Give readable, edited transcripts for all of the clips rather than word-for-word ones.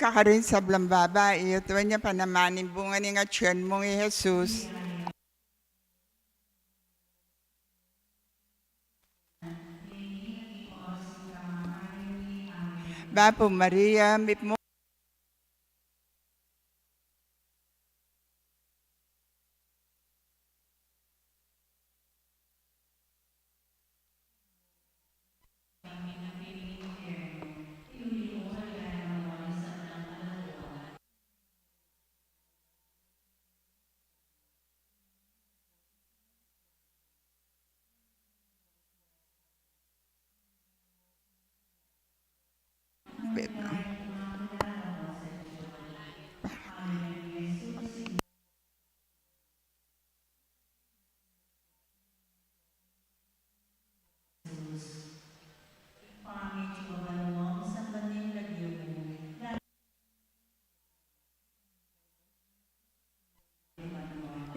Kakarin sa blambaba, ituwan niya panamanin bunga ni nga tiyan mong Jesus. Bapo Maria, mit mo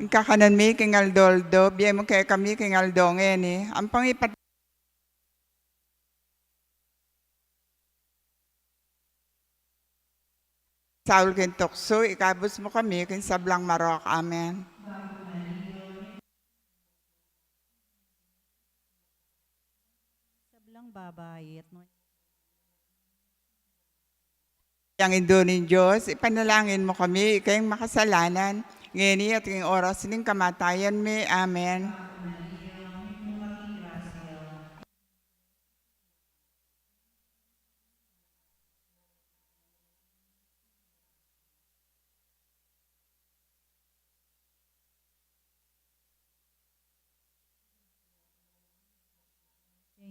kakanan mi kingal doldo, biya mo kaya kami kingal dongen eh. Ang pangipat Saul kin tukso, ikabos mo kami kin sablang marok. Amen. Sablang babae at Yang indo ni Diyos, ipanalangin mo kami, ikayong makasalanan, ngayon at ng oras ng kamatayan mi. Amen.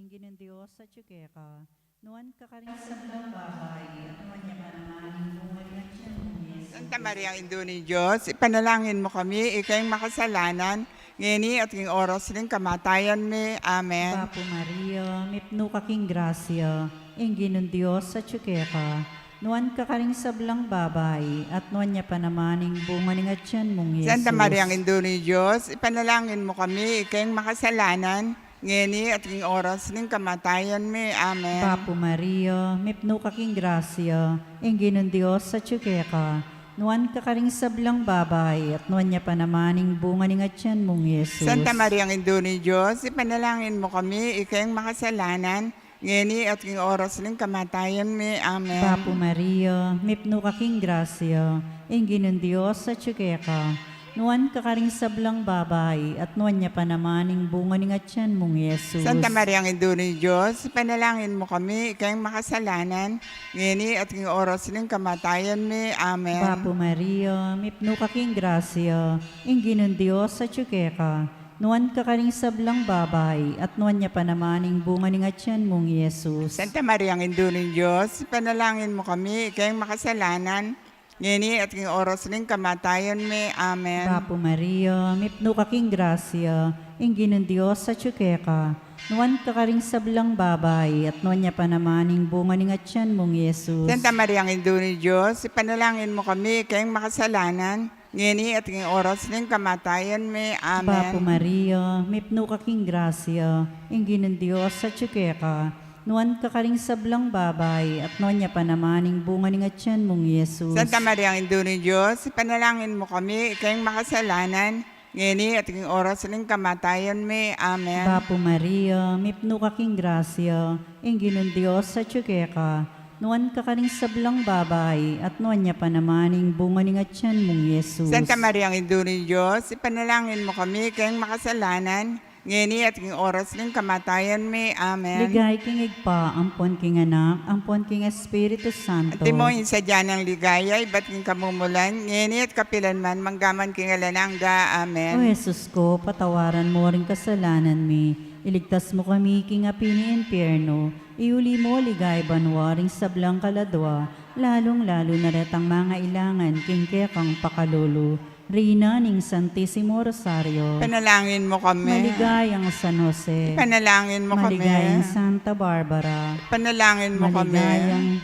Ingin ng Diyos sa tsukeka, nuan ka ka rin sablang babae at nuan niya manamanin bunga niya tiyan mo, Jesus. Santa Maria, ang indo ni Diyos, ipanalangin mo kami, ikayong makasalanan, ngayon at ng oras ng kamatayan mi. Amen. Papo Maria, mipno ka king grasya, ingin ng Diyos sa tsukeka, nuan ka ka rin sablang babae at nuan niya panamaning bunga niya tiyan mo, Jesus. Santa Maria, ang indo ni Diyos, ipanalangin mo kami, ikayong makasalanan, ngayon at ng oras ng kamatayan mi. Amen. Papo Maria, mipno ka king grasya, ingin ng Diyos sa tsukeka, nuan ka ka rin sablang babae at nuan niya panamaning bunga niya tiyan mo, Jesus. Santa Maria, ang indo ni Diyos, ipanalangin mo kami, ikayong makasalanan, ngayon at ng oras ng kamatayan mi. Amen. Papo Maria, mipno ka king grasya, ingin ng Diyos sa tsukeka, nuan ka ka rin sablang babae at nuan niya panamaning bunga niya tiyan mong Jesus. Santa Maria, ang indo ni Diyos, ipanalangin mo kami, ikayong makasalanan, ngayon at ng oras ng kamatayan mi. Amen. Papo Maria, mipno ka king grasya, ingin ng Diyos sa tsukeka, nuan ka ka rin sablang babae at nuan niya panamaning bunga niya tiyan mong Jesus. Santa Maria, ang indo ni Diyos, ipanalangin mo kami, ikayong makasalanan, ngayon at ng oras ng kamatayan mi. Amen. Papo Maria, mipno ka king grasya, ingin ng Diyos sa tsukeka, nuan ka ka rin sablang babae at nuan niya panamaning bunga niya tiyan mong Jesus. Santa Maria, ang indo ni Diyos, ipanalangin mo kami, ikayong makasalanan, ngayon at ng oras ng kamatayan mi. Papo Amen. Maria, mipno ka king grasya, ingin ng Diyos sa tsukeka, nuan ka ka rin sablang babae at nuan niya panamaning bunga niya tiyan mong Jesus. Santa Maria, ang indo ni Diyos, ipanalangin mo kami, ikayong makasalanan, ngayon at ng oras ng kamatayan mi. Amen. Papo Maria, mipno ka king grasya, ingin ng Diyos sa tsukeka, nuan ka ka rin sablang babae at nuan niya panamaning bunga niya tiyan mong Jesus. Santa Maria, ang indo ni Diyos, ipanalangin mo kami, ikayong makasalanan, ngayon at ng oras ng kamatayan mi. Amen. Ligay king igpa, ampon king anak, ampon king Espiritu Santo. At mo insadya ng ligaya, iba't king kamumulan, ngayon at kapilan man, manggaman king alanangga. O Amen. Jesus ko, patawaran mo ring kasalanan mi. Iligtas mo kami king api ni impyerno. Iuli mo ligay banwaring sablang kaladwa. Lalong-lalo na retang mga ilangan king kekang pakalulu. Rina ning Santissimo Rosario. Panalangin mo kami. Maligayang San Jose. Panalangin mo kami. Maligayang Santa Barbara. Panalangin mo kami. Maligayang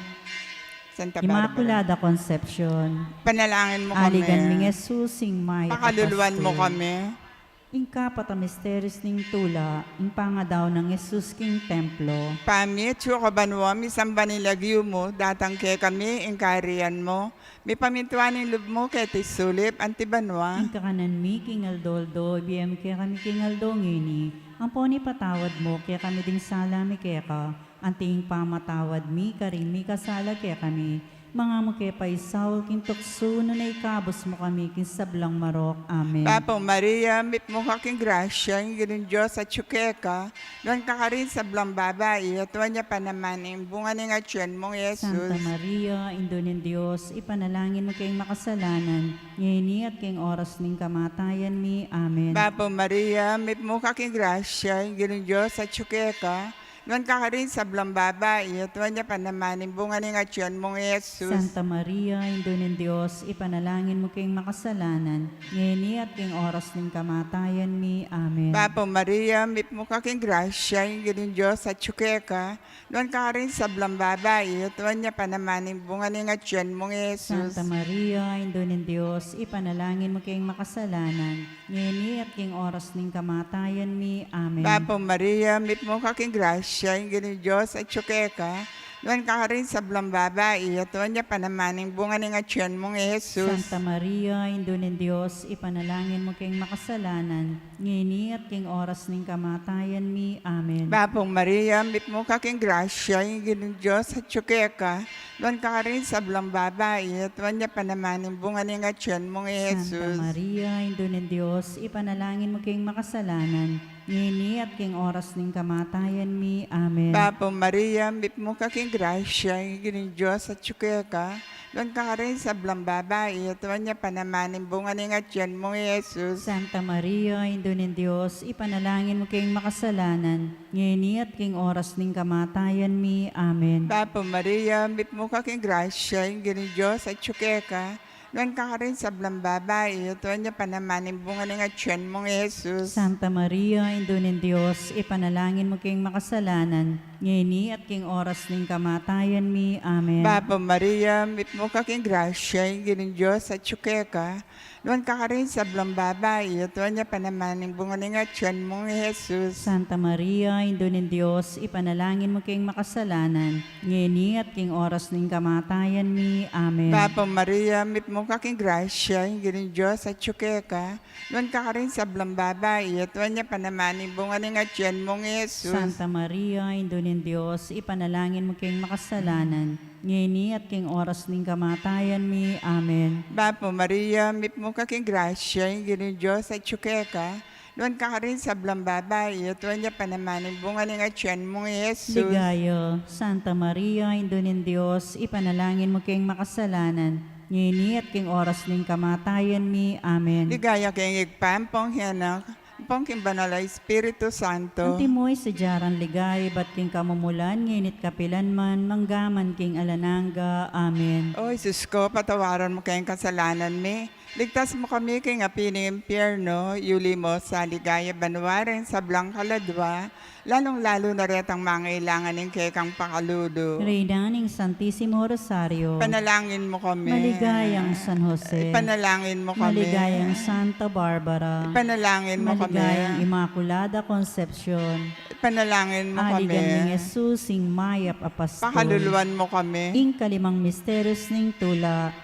Santa Barbara. Immaculada Conception. Panalangin mo kami. Aligan ming Jesus sing may Pakaluluan mo apostol. kami. Ingkapat a misteris ning tula, ing pangadaw ng Jesus king templo. Pami, tsuko banwa, misamba nilagyo mo, datang ke kami, ingkarian mo. May pamintuan ng lub mo, kay tisulip, antibanwa. Ing kakanan mi king aldoldo, ibiyam kaya kami king aldongini. Ang poni patawad mo, kaya kami ding sala mi kaya ka. Anting pamatawad mi, karin mi kasala kaya kami. Mga mo kaya pa isaw, king tukso, na ikabos mo kami, king sablang marok. Amen. Papong Maria, mit mo kaking grasya, yung gano'n Diyos at tsukeka, doon ka rin sa blang babae, at niya pa naman yung bunga ng atyan mong Santa Yesus. Maria, Indo ng Diyos, ipanalangin mo kayong makasalanan, ngayon at kayong oras ng kamatayan mi. Amen. Papong Maria, mit mo kaking grasya, yung gano'n Diyos at tsukeka, doon ka rin sa blang babae, at niya pa naman yung bunga ng atyan mong Yesus. Santa Maria, Indo ng Diyos, ipanalangin mo kayong makasalanan, ngayon at kayong oras ng kamatayan mi. Amen. Papong Maria, mit mo kaking grasya, yung gano'n Diyos at tsukeka, doon ka rin sa blang babae, at niya pa naman yung bunga ng atyan mong Yesus. Santa Maria, Indo ng Diyos, ipanalangin mo kayong makasalanan, ngayon at kayong oras ng kamatayan mi. Amen. Papong Maria, mit mo kaking grasya, yung gano'n Diyos at tsukeka, doon ka rin sa blang babae, at niya pa naman yung bunga ng atyan mong Yesus. Santa Maria, Indo ng Diyos, ipanalangin mo kayong makasalanan, ngayon at kayong oras ng kamatayan mi. Amen. Papong Maria, mit mo kaking grasya, yung gano'n Diyos at tsukeka, doon ka rin sa blang babae, at niya pa naman yung bunga ng atyan mong Santa Yesus. Maria, Indo ng Diyos, ipanalangin mo kayong makasalanan, ngayon at kayong oras ng kamatayan mi. Amen. Papong Maria, mit mo kaking grasya, yung gano'n Diyos at tsukeka, doon ka rin sa blang babae, at niya pa naman yung bunga ng atyan mong Yesus. Santa Maria, Indo ng Diyos, ipanalangin mo kayong makasalanan, ngayon at kayong oras ng kamatayan mi. Amen. Papong Maria, mit mo kaking grasya, yung gano'n Diyos at tsukeka, doon ka rin sa blang babae, at niya pa naman yung bunga ng atyan mong Yesus. Santa Maria, Indo ng Diyos, ipanalangin mo kayong makasalanan, ngayon at kayong oras ng kamatayan mi. Amen. Papong Maria, mit mo kaking grasya, yung gano'n Diyos at tsukeka, doon ka rin sa blang babae, at niya pa naman yung bunga ng atyan mong Yesus. Santa Maria, Indo ng Diyos, ipanalangin mo kayong makasalanan, ngayon at kayong oras ng kamatayan mi. Amen. Papong Maria, mit mo kaking grasya, yung gano'n Diyos at tsukeka, doon ka rin sa blang babae, at niya pa naman yung bunga ng atyan mong Yesus. Santa Maria, Indo ng Diyos, ipanalangin mo kayong makasalanan, ngayon at kayong oras ng kamatayan mi. Amen. Papong Maria, mit mo kaking grasya, yung gano'n Diyos at tsukeka, doon ka rin sa blang babae, at niya pa naman yung bunga ng atyan mong Yesus. Ligayo, Santa Maria, Indo ng Diyos, ipanalangin mo kayong makasalanan, ngayon at kayong oras ng kamatayan mi. Amen. Ligaya kayong igpampong hiyanak, pong kimbanala Espiritu Santo. Antimoy sa jaran ligay, bat king kamumulan, nginit kapilan man, manggaman king alananga. Amen. O Jesus ko, patawaran mo kayong kasalanan mi. Ligtas mo kami kay nga pining impyerno, yuli mo sa ligaya banwarin sa blang kaladwa, lalong-lalo na retang mga ilangan ng kekang pakaludo. Reyna ng Santissimo Rosario, Panalangin mo kami. maligayang San Jose, Panalangin mo kami. maligayang Santa Barbara, Panalangin mo kami. maligayang Immaculada Concepcion, Panalangin mo kami. aligan ng Jesus, ing mayap apastol, Pakaluluan mo kami. ing kalimang misteryos ning tula,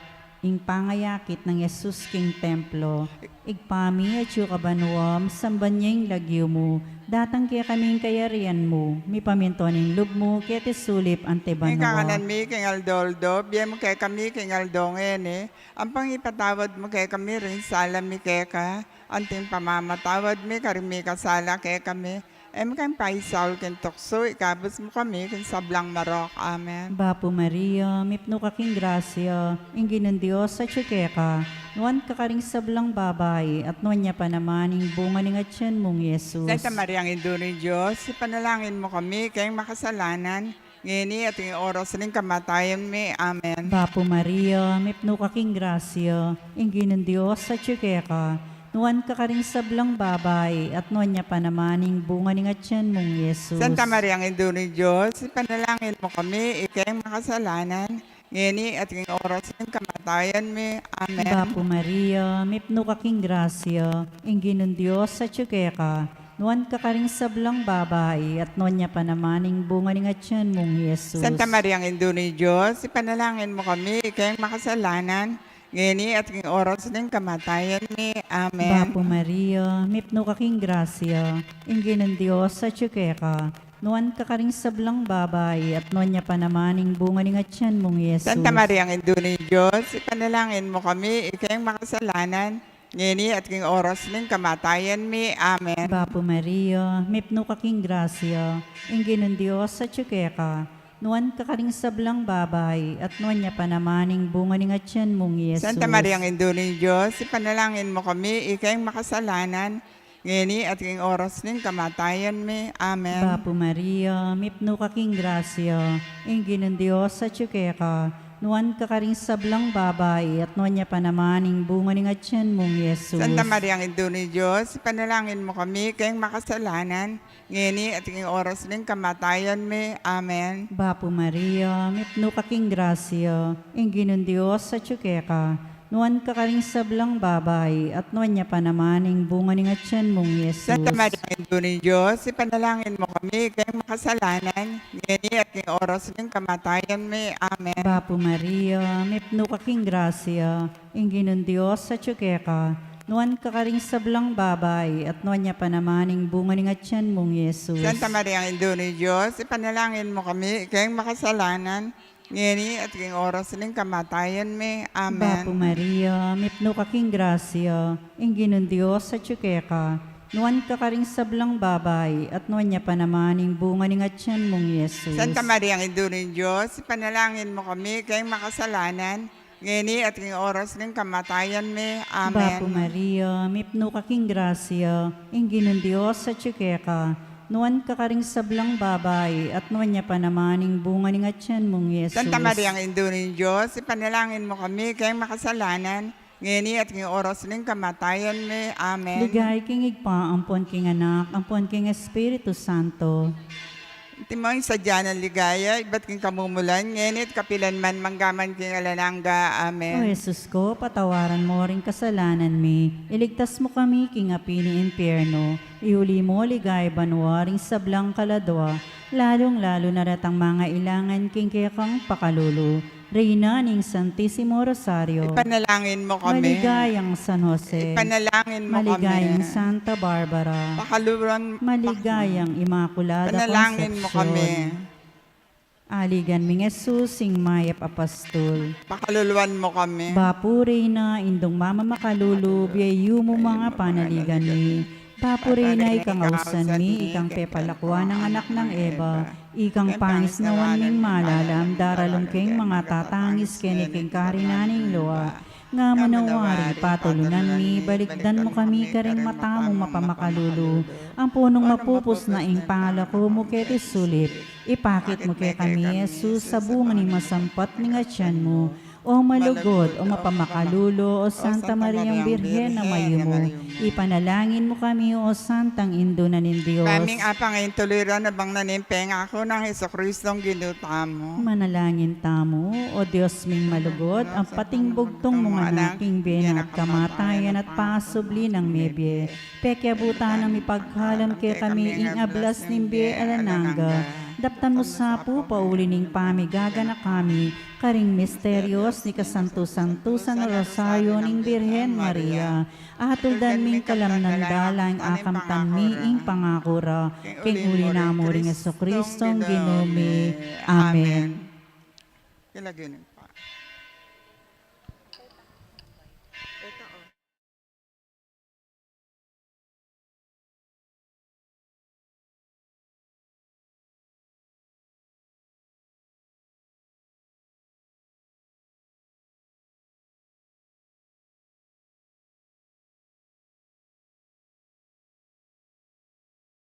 ing pangayakit ng Jesus king templo, igpami at yung kabanwam, sambanyeng lagyo mo, datang kaya kaming kayarian mo, mi pamintoning lub mo, kaya tisulip ante Ang kakanan banwa. mi kay Aldoldo, biya mo kay kami kay Aldongen Ang pangipatawad mo kay kami rin, sala mi kay ka. Anting pamamatawad mi, karimi kasala kay kami. Em kang paisaw ken tukso, ikabos mo kami ken sablang marok. Amen. Bapo Maria, mipno kaking grasya, ingin ng Diyos sa tsukeka, nuan kakaring sablang babay, at nuan niya pa naman ing bunga ng atyan mong Yesus. Santa Maria, ang Indo ng Diyos, ipanalangin mo kami kayong makasalanan, ngini at yung oras ng kamatayan mi. Amen. Bapo Maria, mipno kaking grasya, ingin ng Diyos sa tsukeka, nuan kakaring sablang babay, at nuan niya pa naman ing bunga ng atyan mong Yesus. Santa Maria, ang Indo ng Diyos, ipanalangin mo kami, ikayong makasalanan, ngeni at king oras ng kamatayan mi. Amen. Bapo Maria, mipno kaking grasya, ingginon Diyos sa tsukeka, nuan ka karing sablang babae, at nuan niya pa namaning bunga ng atyan mong Jesus. Santa Maria, ang Indo ni Diyos, ipanalangin mo kami, ikayang makasalanan, ngeni at king oras ng kamatayan mi. Amen. Bapo Maria, mipno kaking grasya, ingginon Diyos sa tsukeka, nuan ka karing sablang babae, at nuan niya pa namaning bunga ng atyan mong Jesus. Santa Maria, ang Indo ni Diyos, ipanalangin mo kami, ikayang makasalanan, ngeni at king oras ng kamatayan mi. Amen. Bapo Maria, mipno kaking grasya, ingginon Diyos sa tsukeka, nuan ka karing sablang babae, at nuan niya pa namaning bunga ng atyan mong Jesus. Santa Maria, ang Indo ni Diyos, ipanalangin mo kami, ikayang makasalanan, ngeni at king oras ng kamatayan mi. Amen. Bapo Maria, mipno kaking grasya, ingginon Diyos sa tsukeka, nuan ka karing sablang babae, at nuan niya pa namaning bunga ng atyan mong Jesus. Santa Maria, ang Indo ni Diyos, ipanalangin mo kami, ikayang makasalanan, ngeni at king oras ng kamatayan mi. Amen. Bapo Maria, mipno kaking grasya, ingginon Diyos sa tsukeka, nuan ka karing sablang babae, at nuan niya pa namaning bunga ng atyan mong Jesus. Santa Maria, ang Indo ni Diyos, ipanalangin mo kami, ikayang makasalanan, ngeni at king oras ng kamatayan mi. Amen. Bapo Maria, mipno kaking grasya, ingginon Diyos sa tsukeka, nuan ka karing sablang babae, at nuan niya pa namaning bunga ng atyan mong Jesus. Santa Maria, ang Indo ni Diyos, ipanalangin mo kami, ikayang makasalanan, ngeni at king oras ng kamatayan mi. Bapo Amen. Maria, mipno kaking grasya, ingginon Diyos sa tsukeka, nuan ka karing sablang babae, at nuan niya pa namaning bunga ng atyan mong Jesus. Santa Maria, ang Indo ni Diyos, ipanalangin mo kami, ikayang makasalanan, ngeni at king oras ng kamatayan mi. Bapo Amen. Maria, mipno kaking grasya, ingginon Diyos sa tsukeka, nuan ka karing sablang babae, at nuan niya pa namaning bunga ng atyan mong Jesus. Santa Maria, ang Indo ni Diyos, ipanalangin mo kami, ikayang makasalanan, ngeni at king oras ng kamatayan mi. Amen. Ligay king igpa, ampon king anak, ampon king Espiritu Santo. Timang sadya ng ligaya, iba't king kamumulan, ngenit kapilan man manggaman king alanangga. O Amen. Jesus ko, patawaran mo ring kasalanan mi. Iligtas mo kami king api ni impyerno. Iuli mo ligay banwaring sablang kaladwa. Lalong-lalo na ratang mga ilangan king kayakang pakalulu. Reyna ning Santissimo Rosario. Ipanalangin mo kami. Maligayang San Jose. Ipanalangin mo Maligayang kami. Santa Barbara. Pakaluran, Maligayang Immaculada panalangin mo kami. Concepcion. Aligan ming Jesus, sing mayap apastol. Pakaluluan mo kami. Bapuri na indong mama makalulu, biyayu mo mga panaligan mi. Bapuri na ikang ausan mi, ikang pepalakwa ng anak ng Eva. Ikang pangis nawan ming malalam, daralong king mga tatangis keniking karinaning luwa. Nga manawari patulunan mi, balikdan mo kami karing mata mo mapamakalulu. Ang punong mapupos na ing pangalako mo keti sulit. Ipakit mo kay kami, Jesus, sa bunga ni masampat ni ngatyan mo. O malugod, o mapamakalulo, o Santa Mariang Birhen na mayo mo. Ipanalangin mo kami, o Santang Indo na nin Diyos. Kaming apang intulira na bang nanimpeng ako ng Heso Kristong ginuta mo. Manalangin tamo, o Diyos ming malugod, ang pating bugtong mga naking biyan at kamatayan at pasubli ng mebye. Pekyabutan ang ipagkalam kay kami ing ablas nimbe alananga. Daptan mo sa po, paulining pamigaga na kami, karing misteryos ni kasanto-santusan Rosario ning Birhen Maria. Atuldan ming kalamnan dalang akamtan mi ing pangakura, king uli na mo ring Jesucristong ginumi. Amen. Kilagin pa.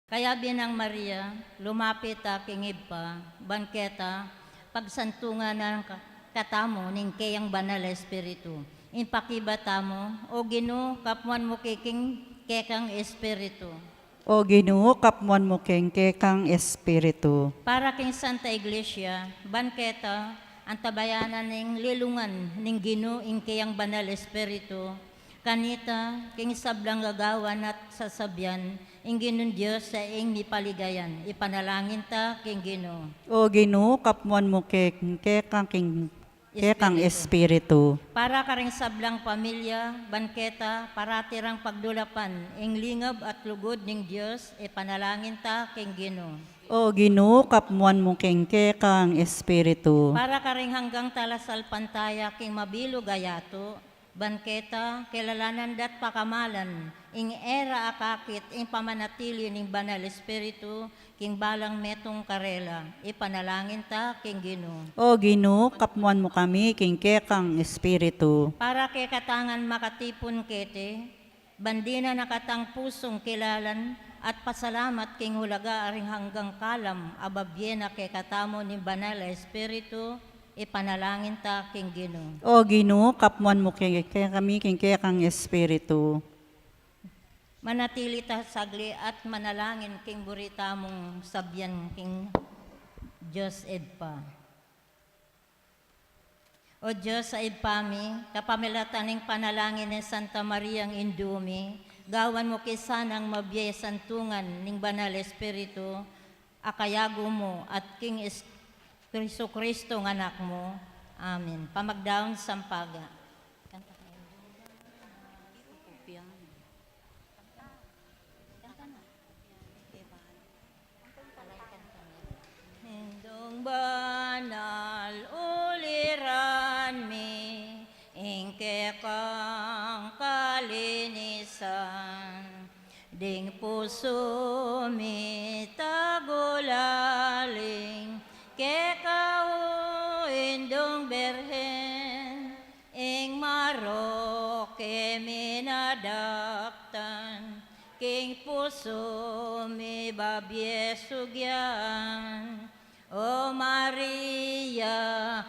Kaya binang Maria, lumapit kingib pa, bangketa, pagsantungan ng katamo ning kayang banal espiritu. Inpakibata mo, o Ginoo, kapwan mo kiking kekang espiritu. O Ginoo, kapmuan mo keng kekang espiritu. Para king Santa Iglesia, bangketa, ang tabayanan ning lilungan ning Ginoo ing kayang banal espiritu, kanita king sablang gagawan at sasabyan, ing Ginoong Dios sa ing mipaligayan, ipanalangin ta king Ginoo. O Ginoo, kapwan mo kekang espiritu. Para karing sablang pamilya, banketa, paratirang pagdulapan, ing lingab at lugod ning Dios, ipanalangin ta king Ginoo. O Ginoo, kapwan mo kekang espiritu. Para karing hanggang talasal pantaya king mabilo gayato, banketa, kilalanan dat pakamalan, ing era akakit, ing pamanatili ning banal espiritu, king balang metong karela, ipanalangin ta king Ginoo. O Ginoo, kapwan mo kami kekang espiritu. Para kay katangan makatipon kete, bandina nakatang pusong kilalan, at pasalamat king hulaga aring hanggang kalam, ababyena kay katamo ni banal espiritu, ipanalangin ta king Ginoo. O Ginoo, kapwan mo kami kekang espiritu. Manatili ta sagli at manalangin king burita mong sabyan king Diyos edpa. O Diyos sa idpami, kapamilataning panalangin ni Santa Mariang Indumi, gawan mo kisanang mabiyay santungan ning banal espiritu, akayago mo at king Kristo Kristo ng anak mo. Amen. Pamagdaon sampaga. Hindong banal uliran mi, ingke kang kalinisan, ding puso mi tagulaling, ke kau indong berhen, ing maroke minadaktan, king puso mi babye sugyan. O Maria,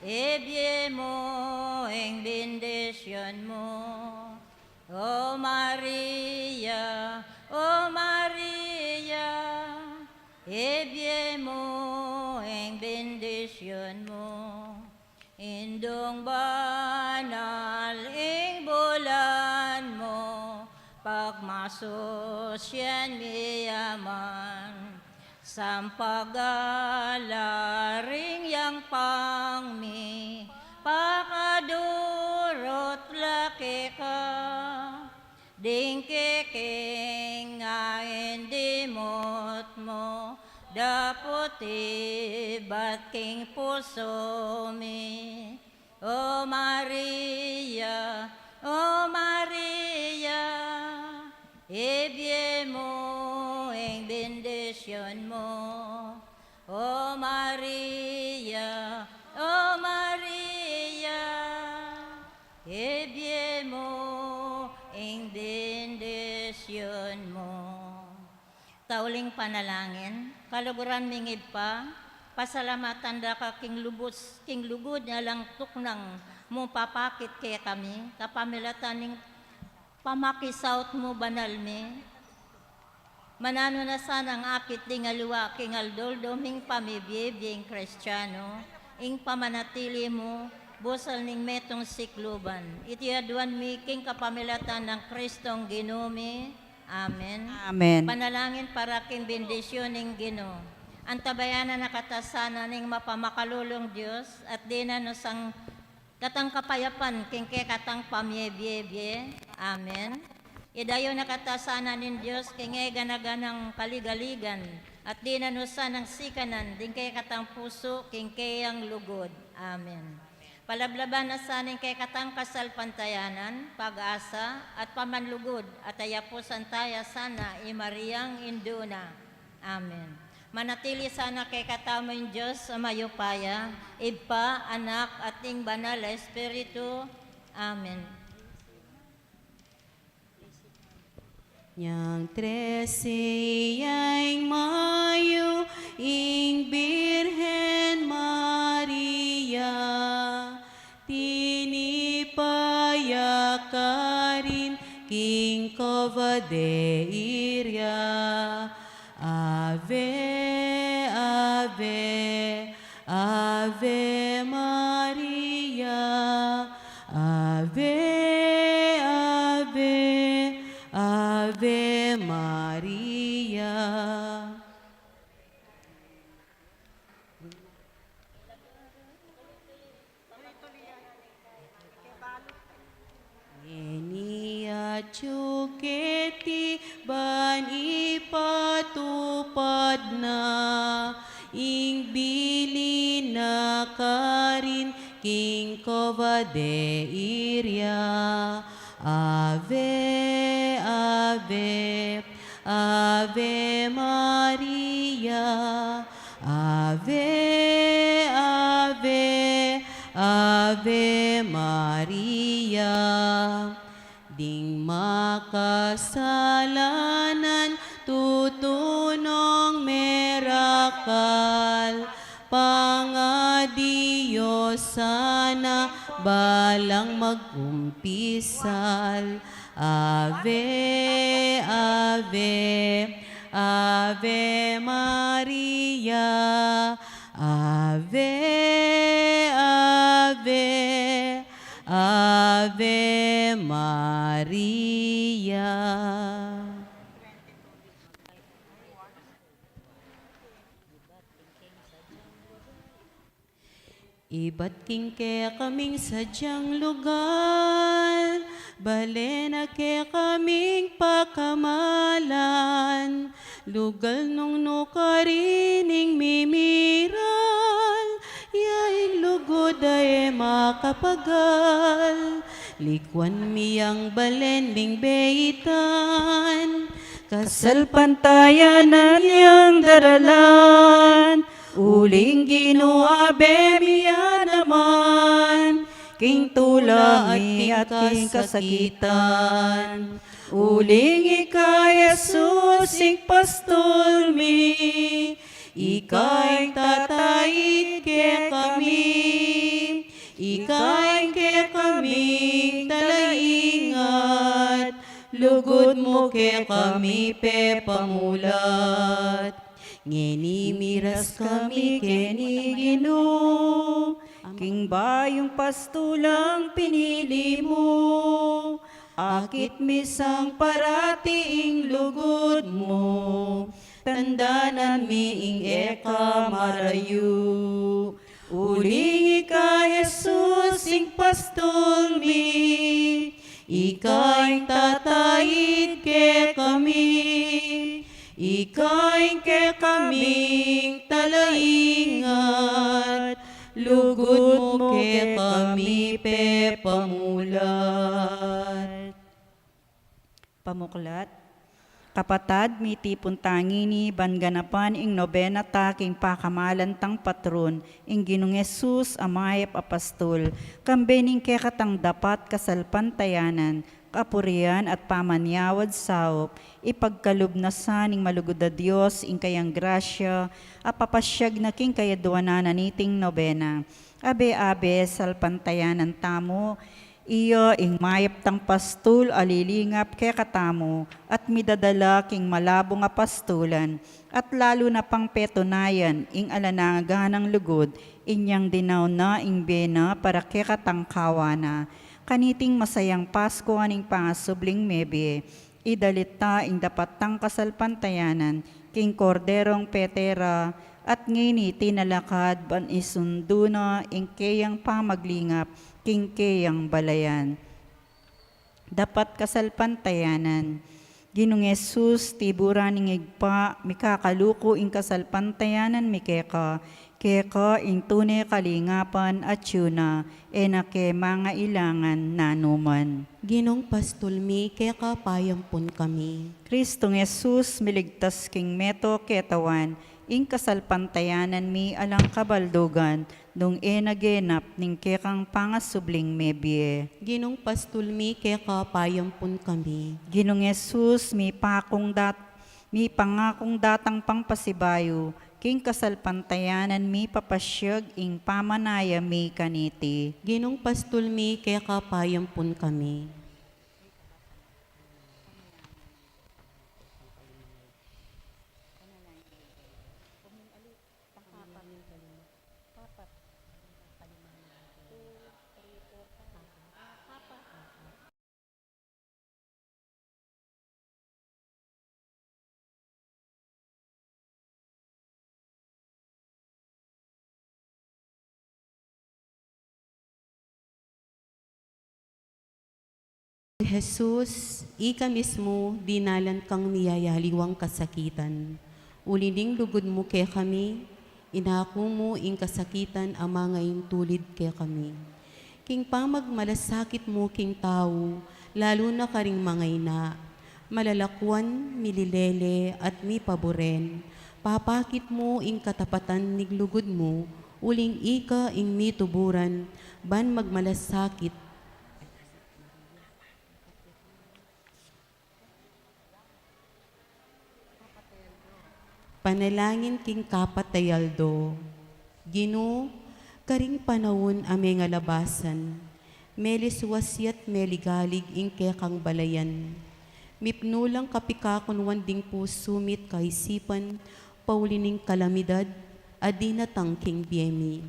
ebye mo ing bendisyon mo. O Maria, ebye mo ing bendisyon mo. Indong banal ing bulan mo, pagmasosyan miyaman, sampagalaring yang pangmi, pakadurot laki ka, ding kiking ngayon dimot mo, daputi bat king puso mi. O Maria, ebye mo ing bendisyon mo. O Maria, ebye mo ing bendisyon mo. Tauling panalangin, kaluguran mingid pa, pasalamatan da ka king lugod nga lang tuknang mo papakit kaya kami, kapamilatan ning pamakisaut mo banal mi. Manano na sana ang akit ding aluwa king aldol doming pamibiyeng Kristiyano, ing pamanatili mo, busal ning metong sikluban. Iti aduan mi king kapamilatan ng Kristong Ginumi. Amen. Amen. Panalangin para king bendisyon ning Ginoo. Antabayanan na katasana ning mapamakalulong Diyos at di na no sang katang kapayapan king katang pamyebye. Amen. Idayo na katasana nin Diyos king ganaganang kaligaligan at di na no sanang sikanan din kay katang puso king kayang lugod. Amen. Palablaban na saning kay katang kasalpantayanan, pag-asa at pamanlugod at ayapusan taya sana Mariang Induna. Amen. Manatili sana kay katamoy Diyos sa mayupaya, Iba, Anak at ing Banal na Espiritu. Amen. Yang 13 yang Mayo, ing Birhen Maria, tinipayakarin king Covadeiria, Ave, Ave. Ave, Ave Maria, Ave, Ave, Ave Maria. Enia chuketi ban ipatupad na ing bili na karin king kovade iria. Ave, Ave, Ave Maria, Ave, Ave, Ave Maria. Ding makasalanan tutunong merakal, pangadiyo sana balang magumpisal. Ave, Ave, Ave Maria, Ave, Ave, Ave Maria. Iba't kingke kaming sadyang lugar, balena ke kaming pakamalan, lugal nung nukarining mimiral, yaing lugod ay makapagal, likwan miyang balen bing beitan, Kasalpantayanan yang daralan, uling ginuabe miya naman, king tula at king kasakitan. Uling ika Jesus ing pastol mi, ikay tatayid ke kami, ikay ke kami talaingat, lugod mo ke kami pe pamulat. Ngeni miras kami keni Ginoo, king bayong pastulang pinili mo, akit misang parating lugod mo, tandanan mi ing eka marayu. Uling ika Jesus ing pastol mi, ikay tatayid ke kami, ikay ke kaming talaingat, lugod mo ke kami pe pamulat. Pamuklat. Kapatad, miti puntangi ni banganapan ing nobena taking pakamalan tang patron, ing Ginong Jesus amayap apastol, kambening kekatang dapat kasalpantayanan, kapurian at pamanyawad saop, ipagkalubnasan ing malugod a Dios ing kayang grasya, apapasyag na king kayadwanan niting nobena. Abe-abe salpantayanan tamo, iyo ing mayap tang pastul alilingap ke katamo, at midadala king malabo nga pastulan, at lalo na pang petunayan ing alananganang lugod, inyang dinaw na ing bena para ke katangkawana. Kaniting masayang Pasko aning pangasubling mebe, idalita ing dapat tang kasalpantayanan, king korderong petera, at ngini tinalakad ban isundo na ing kayang pamaglingap, king kayang balayan. Dapat kasalpantayanan, Ginong Jesus tiburan ing igpa, mikakaluko ing kasalpantayanan mikeka, keka ing tunay kalingapan at yuna, enake mga ilangan nanuman. Ginong pastulmi kaya kapayampun kami. Kristong Jesus miligtas king meto ketawan, ing kasalpantayanan mi alang kabaldugan, nung enagenap ning kekang pangasubling mebie. Ginong pastulmi kaya kapayampun kami. Ginong Jesus mi pangakong datang pangpasibayo, king kasalpantayanan mi papasyag ing pamanaya mi kaniti. Ginong pastulmi kaya kapayampun kami. Jesus, ika mismo, dinalan kang niyayaliwang kasakitan. Ulining lugod mo kaya kami, inako mo ing kasakitan ang mga tulid kaya kami. King pamagmalasakit mo king tao, lalo na karing mga ina, malalakwan, mililele at mipaboren, papakit mo ing katapatan niglugod mo, uling ika ing mituburan, ban magmalasakit, panalangin king kapatayaldo. Gino, karing panawon ame nga labasan, meliswasyat meligalig ing kekang balayan. Mipnulang kapikakon wanding pusumit kaisipan, paulining kalamidad, adina tangking biyemi.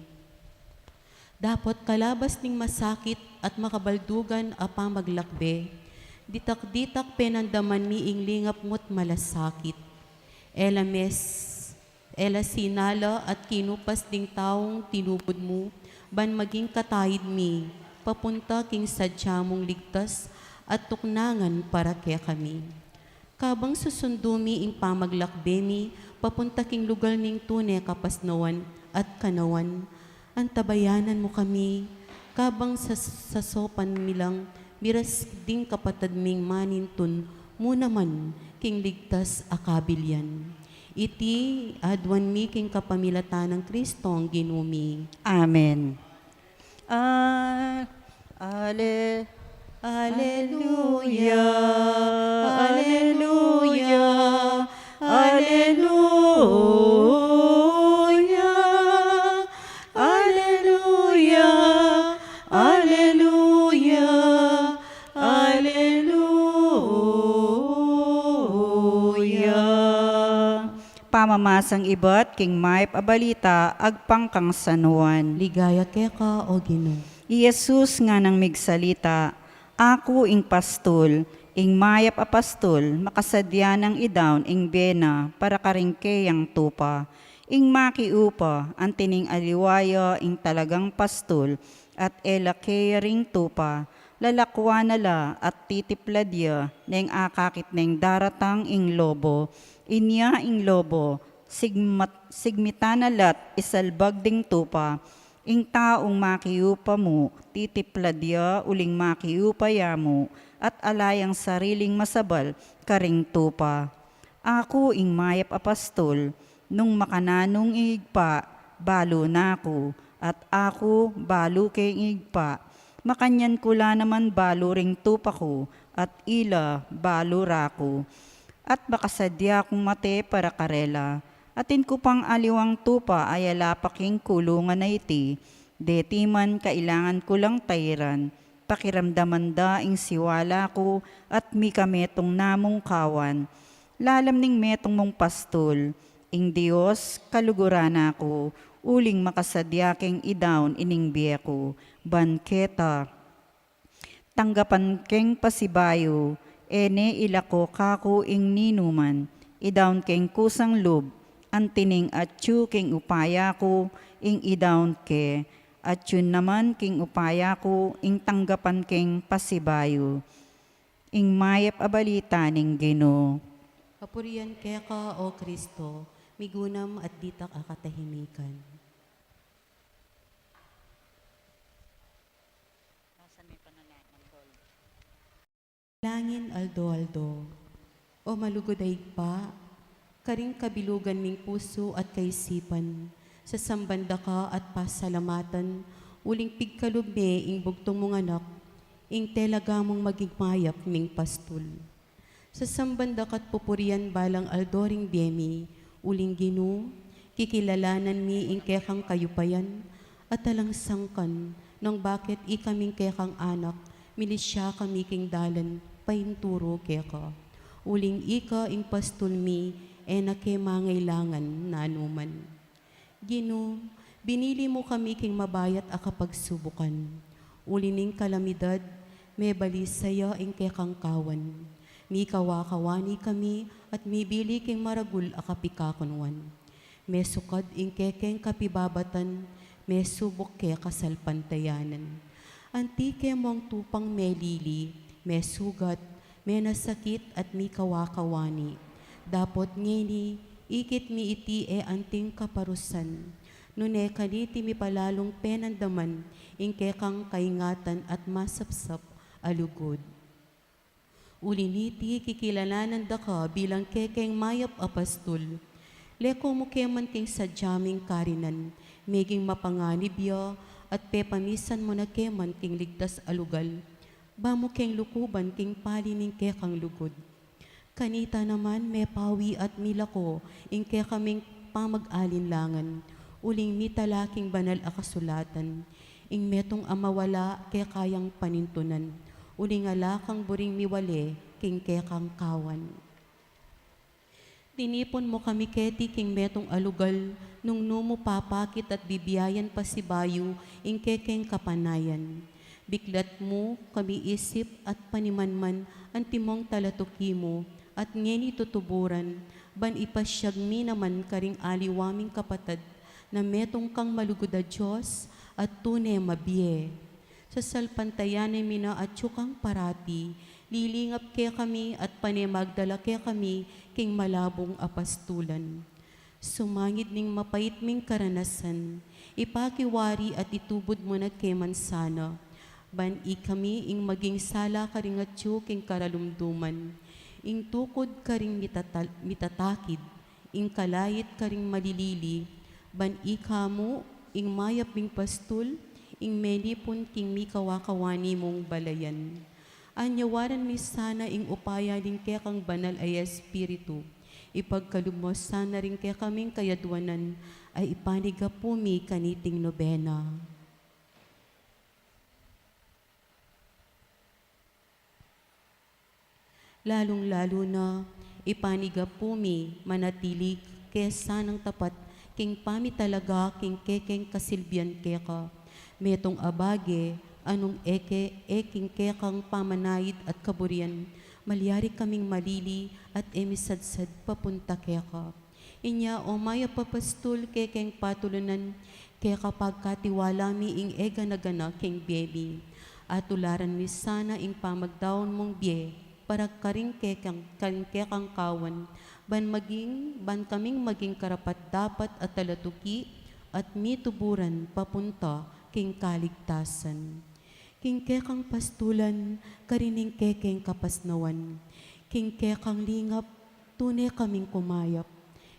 Dapat kalabas ning masakit at makabaldugan apa maglakbe, ditak-ditak penandaman mi ing lingap mo't malasakit. Ela sinala at kinupas ding taong tinubod mo, ban maging katahid mi, papunta king sadya mong ligtas at tuknangan para kaya kami. Kabang susundumi ing pamaglakbe mi, papunta king lugar ning tunay kapasnawan at kanawan, antabayanan mo kami, kabang sa sopan milang, miras ding kapatad ming manintun, mo naman king ligtas akabilyan. Iti adwan mi king kapamilatan ng Kristong ginumi. Amen. Ale, Alleluia, Alleluia, Alleluia, Alleluia, Alleluia, Alleluia. Pamamasang ibat king maip abalita agpang kang sanuan. Ligaya keka o Ginoo. Jesus nga nang migsalita, ako ing pastol, ing mayap a pastol, makasadya ng idawn ing bena para karingkeyang tupa. Ing makiupa, ang tining aliwaya ing talagang pastol, at elakey ring tupa, lalakwa nala at titipladya, neng akakit neng daratang ing lobo, inya ing lobo, sigmitanalat isalbag ding tupa, ing taong makiupa mo, titipladya uling makiupaya mo, at alayang sariling masabal, karing tupa. Ako ing mayap apastol, nung makananong igpa, balo nako, at ako balo kay igpa. Makanyan kula naman balo ring tupa ko, at ila balo rako. At bakasadya kong mate para karela, atin ko pang aliwang tupa ay alapaking kulungan na iti, deti man kailangan ko lang tayran, pakiramdaman daing siwala ko at mi kametong namong kawan, lalam ning metong mong pastol, ing Dios kaluguran ako, uling makasadyaking idawn ining biya ko, banketa, tanggapan keng pasibayo, ene ilako kako ing ninuman, idawn keng kusang lub, antining atyu king upaya ko, ing idawn ke, atyu naman king upaya ko, ing tanggapan keng pasibayo, ing mayap abalita ning Ginoo. Papurian keka o Kristo, migunam at ditak akatahimikan. Langin aldo-aldo, o malugoday pa, karing kabilugan ming puso at kaisipan, sa sambanda ka at pasalamatan, uling pigkalubme ing bugtong mong anak, ing telaga mong magigmayap ming pastol. Sa sambanda ka't pupurian balang aldoring biyemi, uling Ginoo, kikilalanan mi ing kekang kayupayan, at talang sangkan, nang bakit ikaming kekang anak, milisya kami king dalan, painturo keka. Uling ika ing pastol mi, enake mangailangan na anuman. Ginoo, binili mo kami king mabayat a kapagsubukan. Ulining kalamidad, may balisaya ing kekang kawan. Mi kawakawani kami at mibili king maragul a kapikakunwan. May sukad ing kekeng kapibabatan, may subok ke kasalpantayanan. Antike mong tupang melili, may sugat, may nasakit at mi kawakawani. Dapot ngini, ikit mi iti anting kaparusan. Nune kaniti mi palalong penandaman, ingke kang kaingatan at masapsap alugod. Uliniti kikilalanan da ka bilang kekeng mayap apastol. Leko mo keman king sadyaming karinan, meging mapanganibya at pepamisan mo na keman king ligtas alugal. Bamo keng lukuban king palining kekang lugod. Kanita naman may pawi at milako, ingke kaming pamag-alinlangan. Uling mitalaking banal akasulatan, ing metong amawala ke kayang panintunan. Uling alakang buring miwale, king kekang kawan. Tinipon mo kami keti king metong alugal, nung numo papakit at bibiyayan pa si bayu, ing kekeng kapanayan. Biklat mo kami isip at panimanman, ang timong talatuki mo, at ngeni tutuburan, ban ipasyag mi naman karing aliwaming kapatad, na metong kang malugod a Diyos, at tunay mabiye. Sa salpantayan ay mina at tsukang parati, lilingap ke kami at panemagdala ke kami king malabong apastulan. Sumangid ning mapait ming karanasan, ipakiwari at itubod mo na ke mansana. Ban kami ing maging sala karing atyo king karalumduman, ing tukod karing mitatakid, ing kalayit karing malilili, ban ikamo ing mayap ming pastul, ing menipon king mikawakawani mong balayan. Anyawaran mi sana ing upaya ning kekang banal ay espiritu. Ipagkalumos sana rin kaya kaming kayadwanan ay ipaniga po mi kaniting nobena. Lalong-lalo na ipaniga po mi manatili kesa ng tapat king pami talaga king kekeng kasilbian keka. Metong abage, anong eking kekang pamanayid at kaburian, malyari kaming malili at emisadsad papunta keka. Inya o maya papastul kekeng patulunan, keka pagkatiwala mi ing ega nagana king baby. At tularan mi sana ing pamagdaon mong bie, para karing kekang kawan, ban kaming maging karapat dapat at talatuki, at mituburan papunta king kaligtasan. King kekang pastulan, karining kekeng kapasnawan. King kekang lingap, tunay kaming kumayap.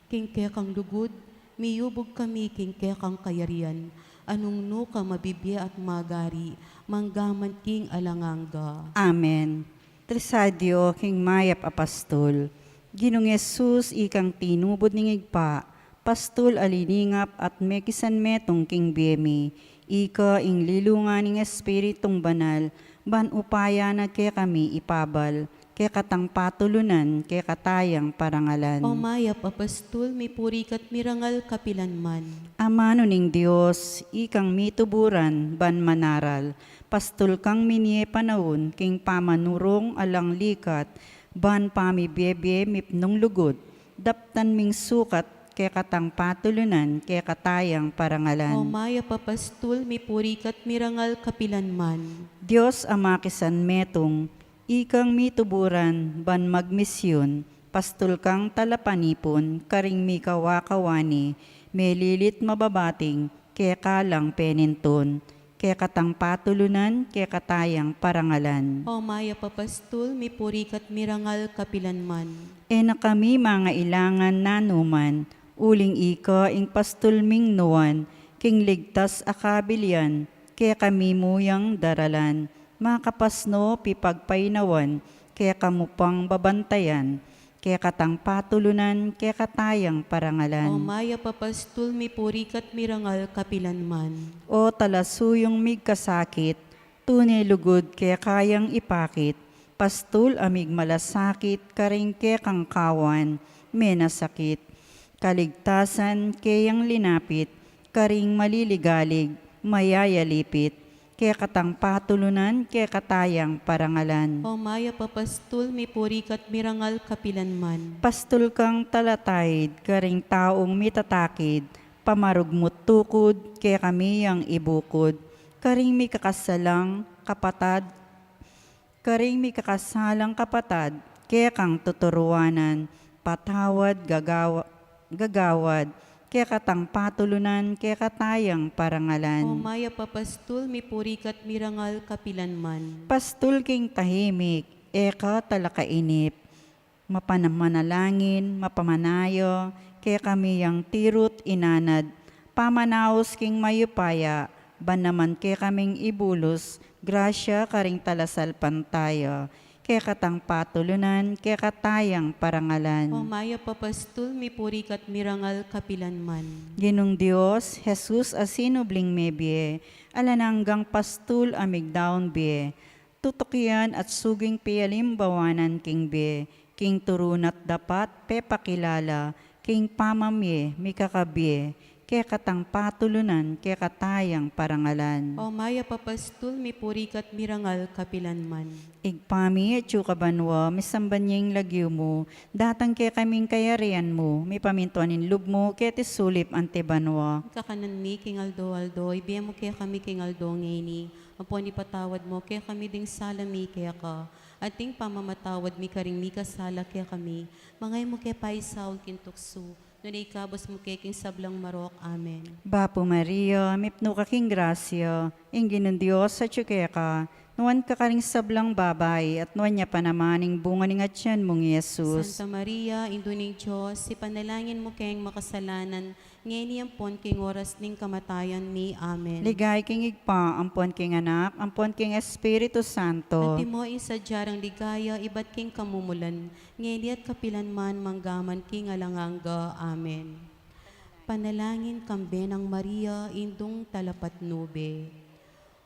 King kekang lugod, miyubog kami king kekang kayarian. Anong nuka mabibya at magari, manggaman king alanganga. Amen. Trisadio king mayap apastol. Ginong Yesus ikang tinubod ningigpa, pastul aliningap at mekisan metong king biyemi. Ika ing lilungan ng Espiritong Banal, ban upaya na kaya kami ipabal, kaya katang patulunan, kaya katayang parangalan. O mayap apastul, mi purikat mirangal kapilanman. Amano ning Diyos, ikang mituburan, ban manaral, pastul kang minie panahon, king pamanurong alang likat, ban pamibiyebye mipnong lugod, daptan ming sukat, kaya katang patulunan, kaya katayang parangalan. O maya papastul, mi purikat mirangal kapilanman. Diyos ama kisan metong, ikang mituburan, ban magmisyon, pastul kang talapanipon, karing mikawakawani, melilit mababating, kaya kalang peninton, kaya katang patulunan, kaya katayang parangalan. O maya papastul, mi purikat mirangal kapilanman. E na kami mga ilangan nanuman, uling ika ing pastulming nuwan, king ligtas akabilian, kaya kami muyang daralan, makapasno pipagpainawan, kaya kamupang babantayan, kaya katang patulunan, kaya katayang parangalan. O maya papastul, mi purikat mirangal kapilanman. O talasuyong migkasakit, tunay lugod kaya kayang ipakit, pastul amig malasakit, karing kaya kang kawan, menasakit, kaligtasan kayang linapit, karing maliligalig, mayayalipit, kaya katang patulunan, kaya katayang parangalan. O maya papastul, mi purikat mirangal kapilanman. Pastul kang talatayid, karing taong mitatakid, pamarugmut tukod, kaya kami ang ibukod, karing may kakasalang, kapatad, Karing mi kakasalang kapatad, kaya kang tuturuanan, patawad, gagawad, kaya katang patulunan, kaya katayang O parangalan. maya papastul, mi purikat mirangal kapilanman. Pastul king tahimik, eka talakainip, mapanamanalangin, mapamanayo, kaya kami yang tirut inanad, pamanaos king mayupaya, ban naman kaya kaming ibulos, grasya karing talasal pantayo, kaya katang patulunan, kaya katayang O parangalan. maya papastul, mi purikat mirangal kapilanman. Ginong Diyos, Jesus asinubling mebye, alananggang pastul amigdaon bie, tutukyan at suging piyalimbawanan king bie, king turunat dapat pepakilala, king pamamye mikakabye, kaya katang patulunan, kaya katayang parangalan. O maya papastul, mi purikat mirangal kapilanman. Igpami at yukabanwa, misambanyeng lagyo mo, datang kaya kaming kayarian mo, may pamintuanin lub mo, kaya tisulip antebanwa. Kakanan mi, king Aldo, ibigay mo kaya kami king Aldo ngayni. Apo ni patawad mo, kaya kami ding salami kaya ka. Ating pamamatawad mi karing mi kasala kaya kami. Mangay mo kaya paisaw kintukso. Nunay kabos mo kaya king sablang marok. Amen. Bapo Maria, mipno ka king grasya, ingginon Diyos sa ka, nuwan ka karing sablang babay, at nuwan niya pa namaning bunga ng atyan mong Yesus. Santa Maria, Indo ning Diyos, si panalangin mo kayong makasalanan, ngayon niyampon king oras ning kamatayan mi. Amen. Ligay king igpa, ampon king anak, ampon king Espiritu Santo. At mo isa jarang ligaya, ibat king kamumulan, ngayon at kapilan man manggaman king alanganga. Amen. Panalangin kambe ng Maria, indong talapat nube.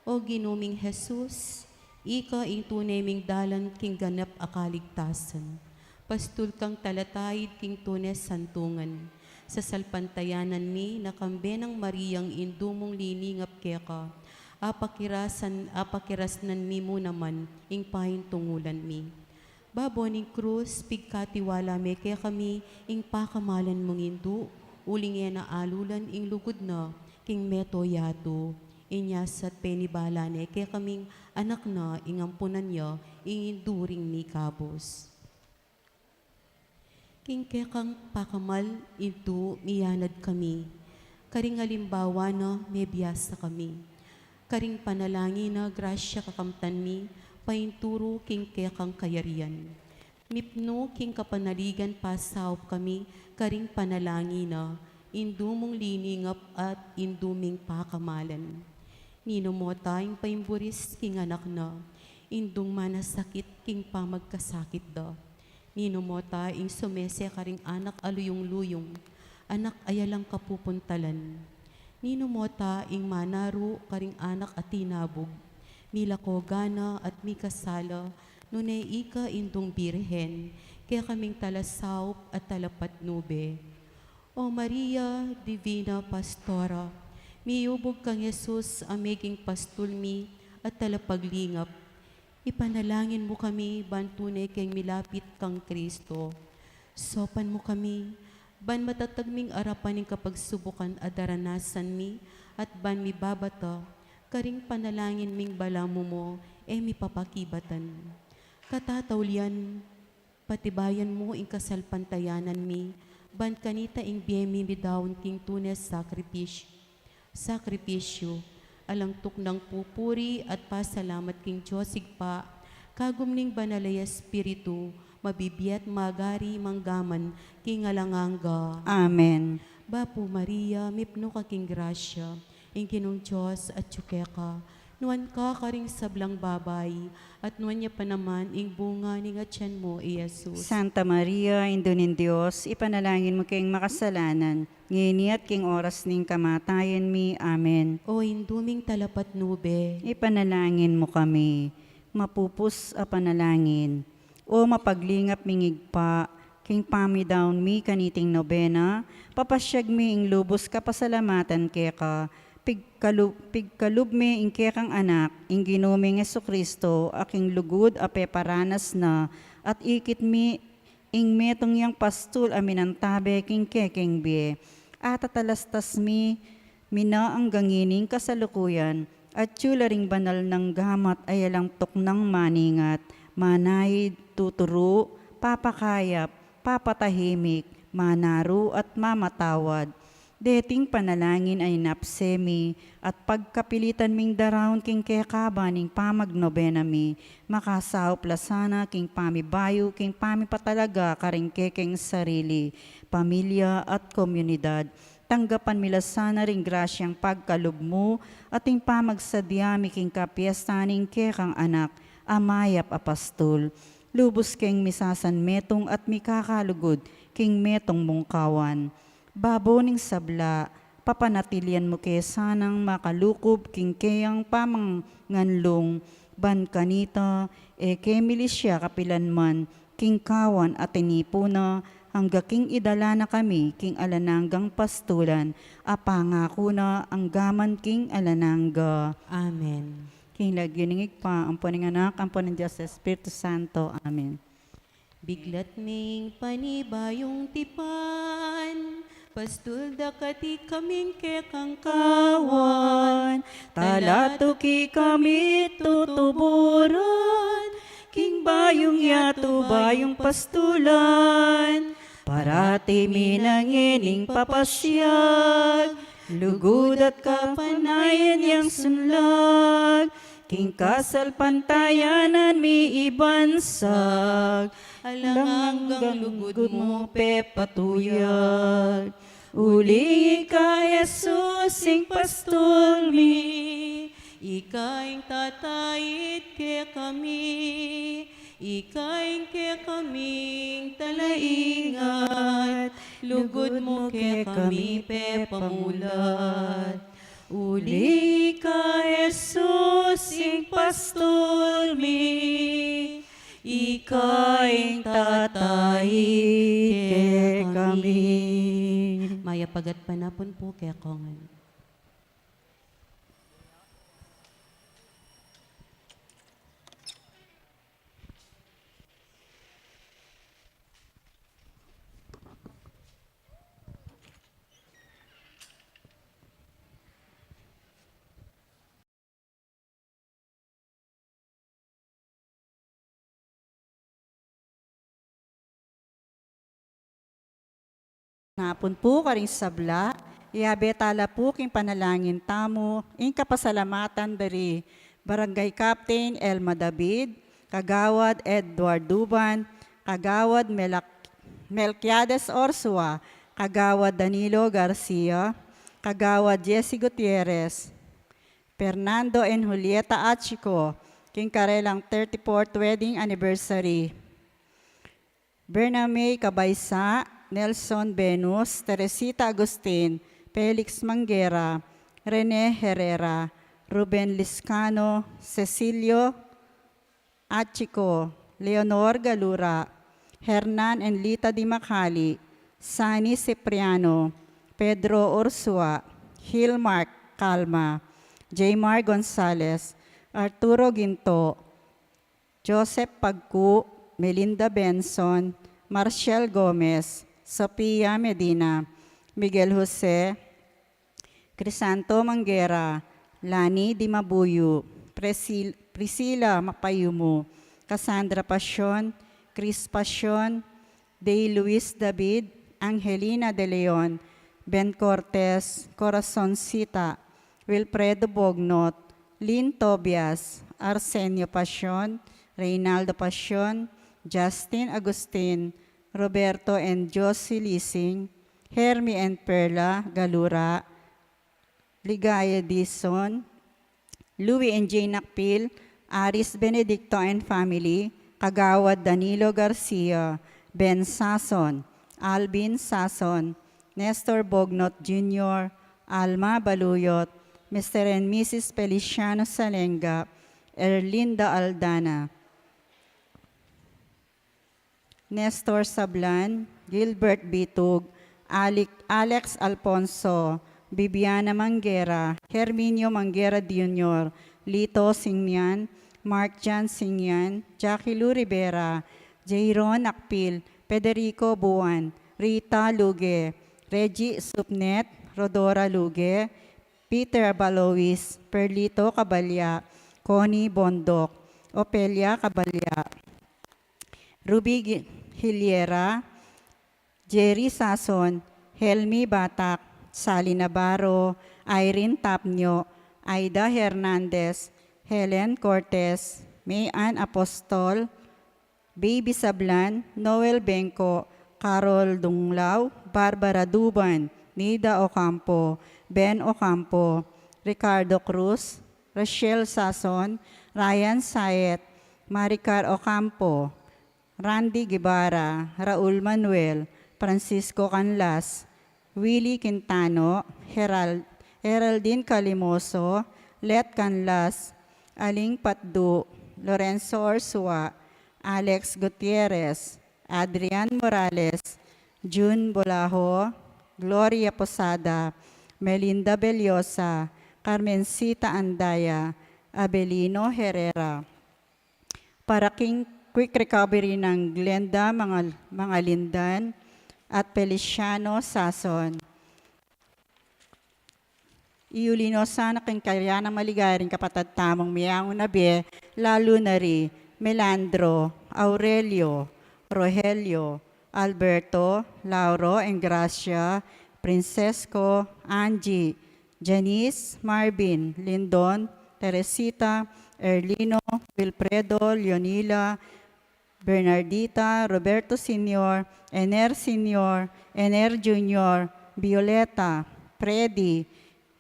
O ginuming Jesus, ika ing tunay ming dalan king ganap akaligtasan. Pastul kang talatayid king tunes santungan. Sa salpantayanan mi, nakambe ng Mariyang indumong liningap keka. Apakirasnan mi mo naman, ing pahin tungulan mi. Baboning krus, pigkatiwala me kaya kami, ing pakamalan mong indu, uling na alulan, ing lugod na, king meto yato. Inyas at penibalane, kaya kaming anak na, ingampunan niya, ing induring ni kabos. King kekang pakamal, ito miyanad kami. Karing halimbawa na, may biyasa kami. Karing panalangin na, grasya kakamtan mi, painturo king kekang kayarian. Mipno king kapanaligan pasaw kami, karing panalangin na, indumong liningap at induming pakamalan. Nino mo tayong paimburis king anak na, indung manasakit king pamagkasakit da. Nino mo tayong sumese karing anak aluyong-luyong, anak ayalang kapupuntalan. Nino mo tayong manaro karing anak at tinabog, milako gana at mikasala, nunay ika indung birhen, kaya kaming talasaw at talapat nube. O Maria, Divina Pastora, miubog kang Jesus amiging pastulmi at talapaglingap. Ipanalangin mo kami, ban tunay kang milapit kang Kristo. Sopan mo kami, ban matatagming arapan ng kapagsubukan at daranasan mi, at ban mi babata, karing panalangin ming balamu mo, mi papakibatan. Katataulian, patibayan mo ing kasalpantayanan mi, ban kanita ing biyemi bidawon king tunes sakripisyo, alangtok ng pupuri at pasalamat king Diyos sigpa, kagumning banalay Espiritu, mabibiyat magari manggaman, king alanganga. Amen. Bapo Maria, mipno ka king grasya, ing kinong Diyos at tsukeka, nuan ka karing sablang babay, at nuan niya pa naman ing bunga ning atyan mo, Jesus. Santa Maria, Indunin Diyos, ipanalangin mo kayong makasalanan, ngayon at king oras ning kamatayan mi. Amen. O induming talapat nube, Ipanalangin mo kami, mapupus a panalangin, o mapaglingap mingigpa, king pamidawn mi kaniting nobena, papasyag mi ing lubos kapasalamatan keka, pigkalub mi ing kekang anak, ing ginuming Jesucristo, aking lugod a peparanas na, at ikit mi ing metong yang pastul aminantabe king kekeng bie, at atalastas mi, mina ang gangining kasalukuyan, at tsularing banal ng gamat ay alang toknang maningat, manay, tuturo, papakayap, papatahimik, manaro at mamatawad. Deting panalangin ay napsemi at pagkapilitan ming darawon king kekaba ning pamagnobena mi, makasaw plasana king pamibayo king pamipatalaga karing kekeng sarili, pamilya at komunidad. Tanggapan mila sana ring grasyang pagkalub mo at ing pamagsadyami king kapiesta ning kekang anak, amayap apastol. Lubos keng misasan metong at mikakalugod king metong mungkawan. Baboning sabla, papanatilian mo kaya sanang makalukob king kayang pamanganlong, ban kanita, milisya kapilanman, king kawan at tinipuna, hangga king idala na kami, king alananggang pastulan, apangako na ang gaman king alanangga. Amen. King lagyuningig pa, ampuning anak, ampuning Diyos, Espiritu Santo. Amen. Biglat ming panibayong tipan, pastul dakati kaming kekang kawan, Talatuki kami tutuburan, king bayong yato bayong pastulan, parati minangining papasyag, lugod at kapanayan yang sunlag, king kasal pantayanan mi ibansag, alanggang lugod mo pe patuyag. Uli ka, Jesus, sing pastol mi, ikaing tatayit ke kami, ikaing ke kaming talaingat, lugod mo ke kami pe pamulat. Uli ka, Jesus, sing pastol mi, ika'y tatayit ke kami. Maya pagat panapon po kaya kongan. Napon po karing sabla, iabe tala po king panalangin tamo, ing kapasalamatan dari Barangay Captain Elma David, Kagawad Edward Duban, Kagawad Melquiades Orsua, Kagawad Danilo Garcia, Kagawad Jesse Gutierrez, Fernando and Julieta Achico, king karelang 34th wedding anniversary. Bername Cabaysa, Nelson Venus, Teresita Agustin, Felix Manguera, Rene Herrera, Ruben Liscano, Cecilio Achico, Leonor Galura, Hernan and Lita Di Macali, Sani Cipriano, Pedro Ursua, Hilmark Calma, Jaymar Gonzalez, Arturo Ginto, Joseph Pagku, Melinda Benson, Marcial Gomez, Sophia Medina, Miguel Jose, Crisanto Manguera, Lani Di Mabuyo, Priscilla Mapayumo, Cassandra Pasyon, Chris Pasyon, Day Luis David, Angelina De Leon, Ben Cortez, Corazon Sita, Wilfredo Bognot, Lynn Tobias, Arsenio Pasyon, Reynaldo Pasyon, Justin Agustin, Roberto and Josie Lising, Hermie and Perla Galura, Ligaya Dison, Louie and Jane Nakpil, Aris Benedicto and family, Kagawad Danilo Garcia, Ben Sason, Alvin Sason, Nestor Bognot Jr., Alma Baluyot, Mr. and Mrs. Feliciano Salenga, Erlinda Aldana, Nestor Sablan, Gilbert Bitug, Alex Alfonso, Bibiana Manguera, Herminio Manguera Jr., Lito Singyan, Mark Jan Singyan, Jackie Lu Rivera, Jairon Akpil, Federico Buwan, Rita Luge, Reggie Supnet, Rodora Luge, Peter Balois, Perlito Cabalya, Connie Bondok, Opelia Cabalya, Ruby Hiliera, Jerry Sason, Helmi Batak, Sally Navarro, Irene Tapnyo, Aida Hernandez, Helen Cortez, Mayan Apostol, Baby Sablan, Noel Benko, Carol Dunglaw, Barbara Duban, Nida Ocampo, Ben Ocampo, Ricardo Cruz, Rachel Sason, Ryan Sayet, Maricar Ocampo, Randy Guevara, Raul Manuel, Francisco Canlas, Willie Quintano, Heraldine Calimoso, Let Canlas, Aling Patdu, Lorenzo Orsua, Alex Gutierrez, Adrian Morales, June Bolaho, Gloria Posada, Melinda Bellosa, Carmencita Andaya, Abelino Herrera. Para quick recovery ng Glenda mga Lindan at Feliciano Sason. Iulino sana kang kaya ng maligaring kapatid tamang miyang unabi, lalo na rin Melandro, Aurelio, Rogelio, Alberto, Lauro, Engracia, Princesco, Angie, Janice, Marvin, Lindon, Teresita, Erlino, Wilfredo, Leonila, Bernardita, Roberto Sr., Ener Sr., Ener Jr., Violeta, Freddy,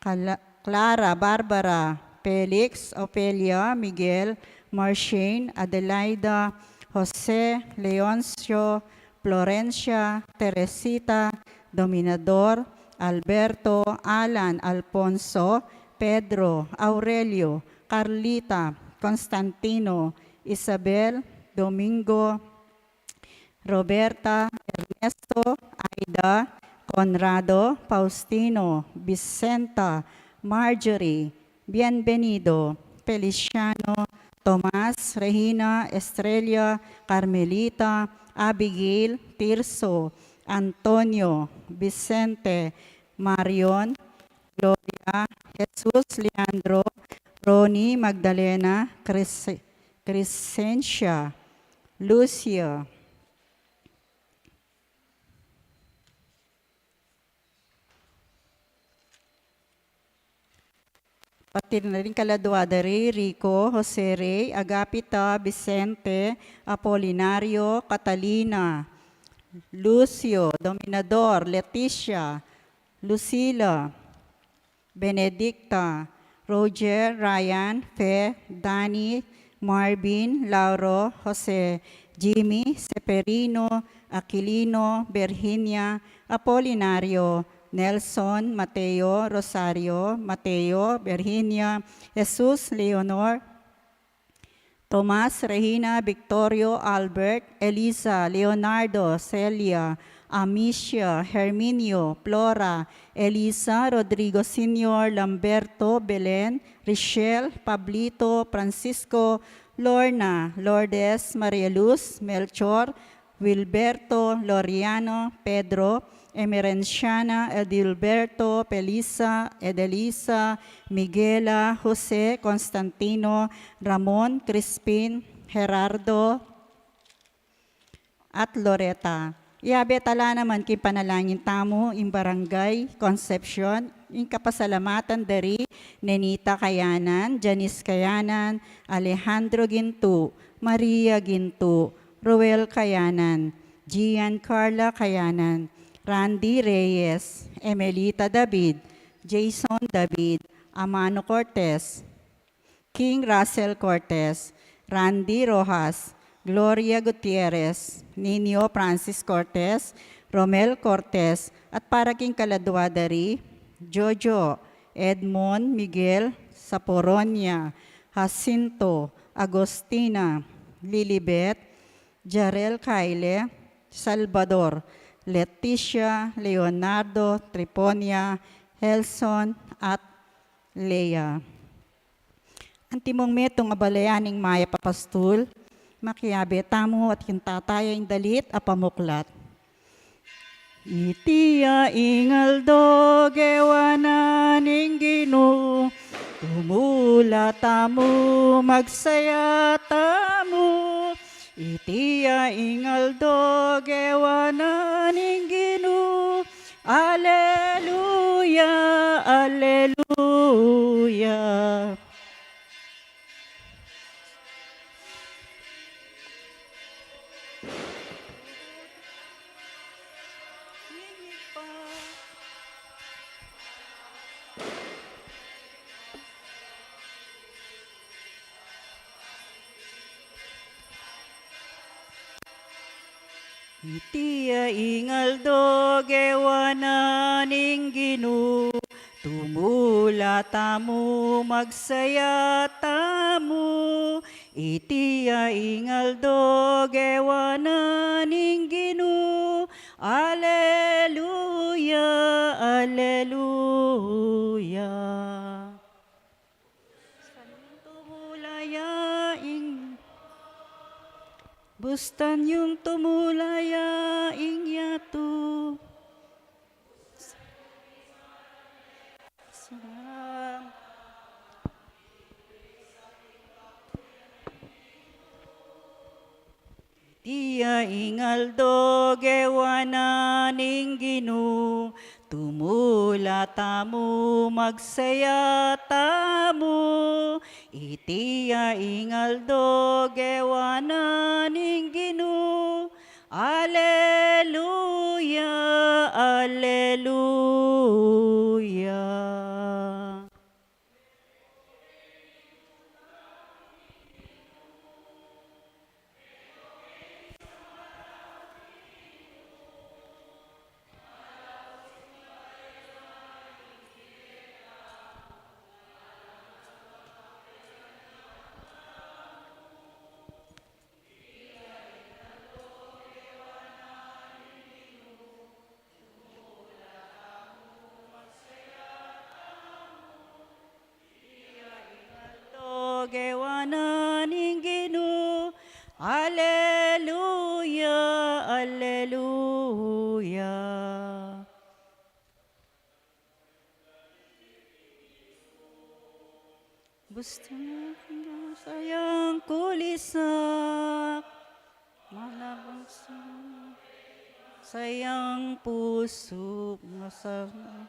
Clara, Barbara, Felix, Opelia, Miguel, Marshane, Adelaida, Jose, Leoncio, Florencia, Teresita, Dominador, Alberto, Alan, Alfonso, Pedro, Aurelio, Carlita, Constantino, Isabel, Domingo, Roberta, Ernesto, Aida, Conrado, Faustino, Vicenta, Marjorie, Bienvenido, Feliciano, Tomas, Regina, Estrella, Carmelita, Abigail, Tirso, Antonio, Vicente, Marion, Gloria, Jesus, Leandro, Ronnie, Magdalena, Crescencia, Lucia, pati na rin Kaladuada Ray, Rico, Jose Ray, Agapita, Vicente, Apolinario, Catalina, Lucio, Dominador, Leticia, Lucila, Benedicta, Roger, Ryan, Fe, Danny, Marvin, Lauro, Jose, Jimmy, Seperino, Aquilino, Virginia, Apolinario, Nelson, Mateo, Rosario, Mateo, Virginia, Jesus, Leonor, Tomas, Regina, Victorio, Albert, Elisa, Leonardo, Celia, Amicia, Herminio, Flora, Elisa, Rodrigo Sr., Lamberto, Belen, Richelle, Pablito, Francisco, Lorna, Lourdes, Maria Luz, Melchor, Wilberto, Loriano, Pedro, Emerenciana, Edilberto, Pelisa, Edelisa, Miguela, Jose, Constantino, Ramon, Crispin, Gerardo, at Loreta. Iabetala naman kin panalangin tamo in Barangay Concepcion, in kapasalamatan dari Nenita Kayanan, Janice Kayanan, Alejandro Gintu, Maria Gintu, Roel Kayanan, Gian Carla Kayanan, Randy Reyes, Emelita David, Jason David, Amano Cortez, King Russell Cortez, Randy Rojas, Gloria Gutierrez, Nino Francis Cortez, Romel Cortez, at para king Kaladuadari, Jojo, Edmond Miguel Saporonia, Jacinto, Agostina, Lilibet, Jarel Kyle, Salvador, Leticia, Leonardo, Triponia, Helson, at Lea. Antimong metong abalayaning maya papastul, makiabe tamo at kintataya yung dalit apamuklat. Itiya ingaldo gewanan Ginoo, tumula tamo magsaya tamo. Itiya ingaldo gewanan Ginoo, Alleluia, Alleluia. Itiya ingaldo gewanan Ginoo, tumula tamo magsaya tamo. Itiya ingaldo gewanan Ginoo, Alleluia, Alleluia. Tumulayaing bustan yung tumulayaing yato. Tiya ingaldo gewanan Ginoo, tumula tamo magsaya tamo. Itiya ingaldo gewanan Ginoo, Alleluia, Alleluia. Gewanan Ginoo, Alleluia, Alleluia. Gusto mo sayang kulisak, malabang sayang puso, masama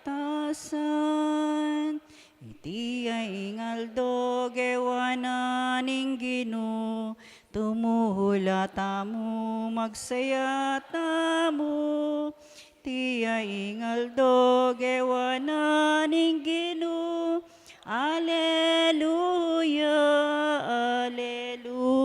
tasan. Itiya ingaldo gewanan Ginoo, tumuhula tamo magsaya tamo. Itiya ingaldo gewanan Ginoo, Alleluia, Alleluia.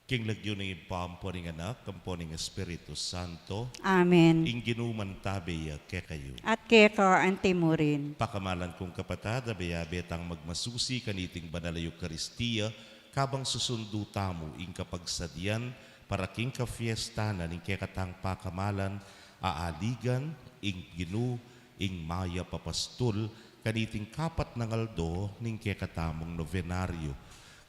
King lagyo ng ipampo ng anak, kampo ng Espiritu Santo, Amen. ing ginuman tabi ke kayo. At keko ang timurin. Pakamalan kong kapatada, bayabet ang magmasusi kaniting banal na Eucharistia, kabang susundo tamo ing kapagsadyan, para king ka fiesta na ning kekatang pakamalan, aaligan, ing ginu, ing maya papastul, kaniting kapat ng aldo, ning kekatamong novenaryo.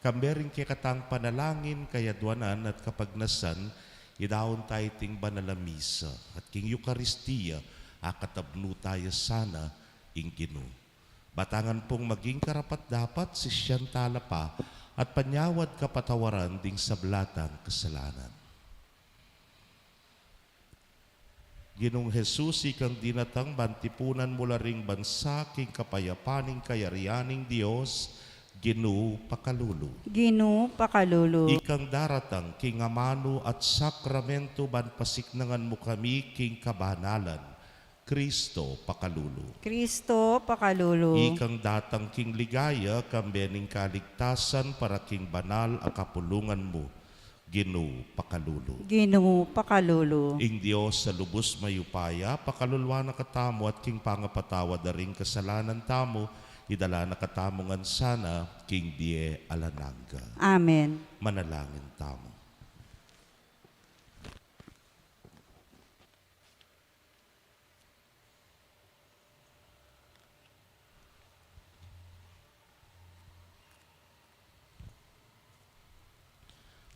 Kambering kekatang panalangin kayadwanan at kapagnasan, idawon tayo ting banalamisa at king Eucharistia, akatabno tayo sana ing ginu. Batangan pong maging karapat dapat si siyan talapa at panyawad kapatawaran ding sablatang kasalanan. Ginong Jesus, ikang dinatang bantipunan mula ring bansa, king kapayapaning kayarianing Diyos, Ginoo pakalulu. Ginoo pakalulu. Ikang daratang king amano at sakramento ban pasiknangan mo kami king kabanalan. Kristo pakalulu. Kristo pakalulu. Ikang datang king ligaya kambening kaligtasan para king banal a kapulungan mo. Ginoo pakalulu. Ginoo pakalulu. Ing Dios sa lubos mayupaya, pakalulwa na katamo at king pangapatawad na ring kasalanan tamo, idala na katamongan sana king die alananga. Amen. Manalangin tamo.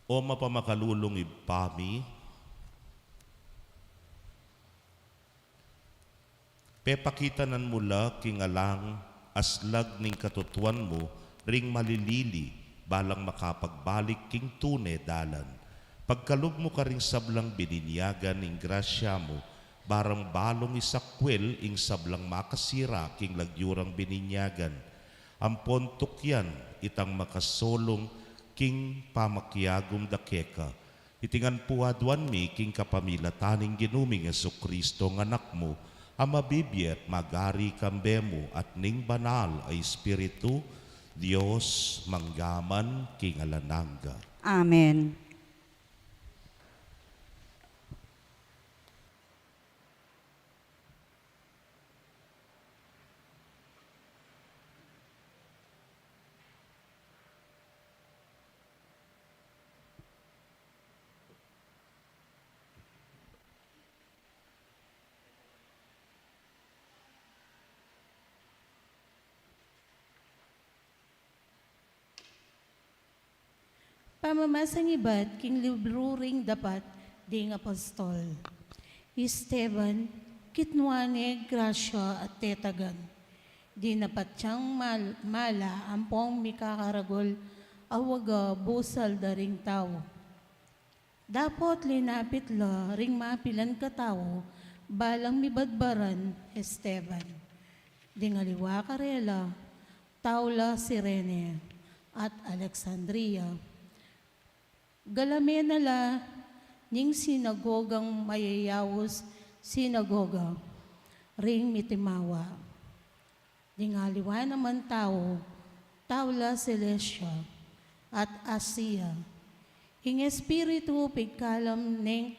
O mapamakalulong ibpami, pepakitanan mula kingalang aslag ning katutuan mo ring malilili balang makapagbalik king tune dalan. Pagkalog mo ka ring sablang bininyagan ning grasya mo, barang balong isakwel ing sablang makasira king lagyurang bininyagan. Ampon tukyan itang makasolong king pamakyagom dakeka. Itingan puadwan mi king kapamilataning ginuming Jesucristo ng anak mo, ang mabibiyat magari kambemo at ning banal ay Espiritu, Diyos manggaman king alanangga. Amen. Pamamasang iba't king libro ring dapat ding apostol. Esteban, kitnuane, grasya at tetagan. Di napat siyang mala ampong mikakaragol awaga busal daring tao. Dapat linapit la ring mapilan ka tao balang mibadbaran Esteban. Dingaliwa karela, Taula Sirene at Alexandria. Galame nala ning sinagogang mayayawos sinagoga, ring mitimawa. Dingaliwa naman tao, Taula Celestia at Asia. Ing espiritu pigkalam ning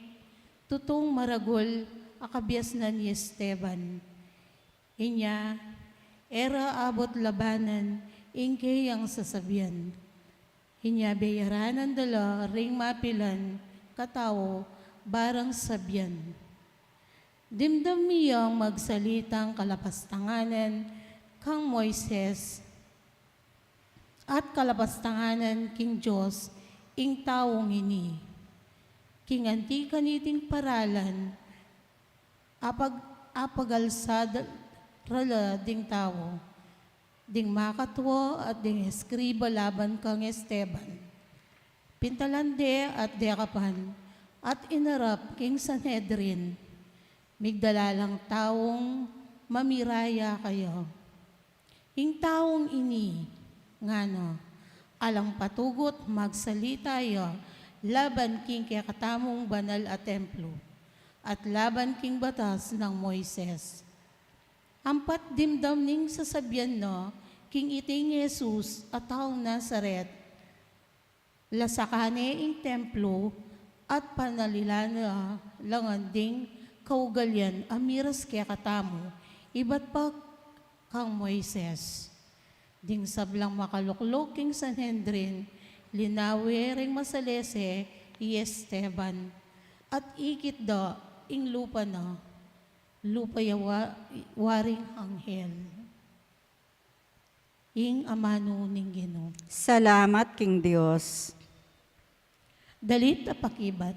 tutong maragol akabyas na ni Esteban. Inya, era abot labanan, ingke ang sasabihan. Hinyabayaranan dala ring mapilan katao barang sabyan. Dimdam niyang magsalitang kalapastanganan kang Moises at kalapastanganan king Diyos ing taong ini. King anti kaniting paralan apagalsad rala ding tao. Ding makatwo at ding eskriba laban kang Esteban. Pintalande at dekapan at inarap king Sanhedrin. Migdalalang taong mamiraya kayo. Ing taong ini, ngano, alang patugot magsalita yo, laban king kakatamong banal at templo, at laban king batas ng Moises. Ampat dimdam ning sasabyan no, king iting Jesus at taong Nazaret, lasakane ing templo at panalilana langanding kaugalyan amiras kaya katamo, iba't pa kang Moises. Ding sablang makaluklok king Sanhedrin, linawe ring masalese i Esteban, at ikit da ing lupa na, lupa waring anghel. Ing amano ning Ginoo. Salamat king Dios. Dalit apakibat.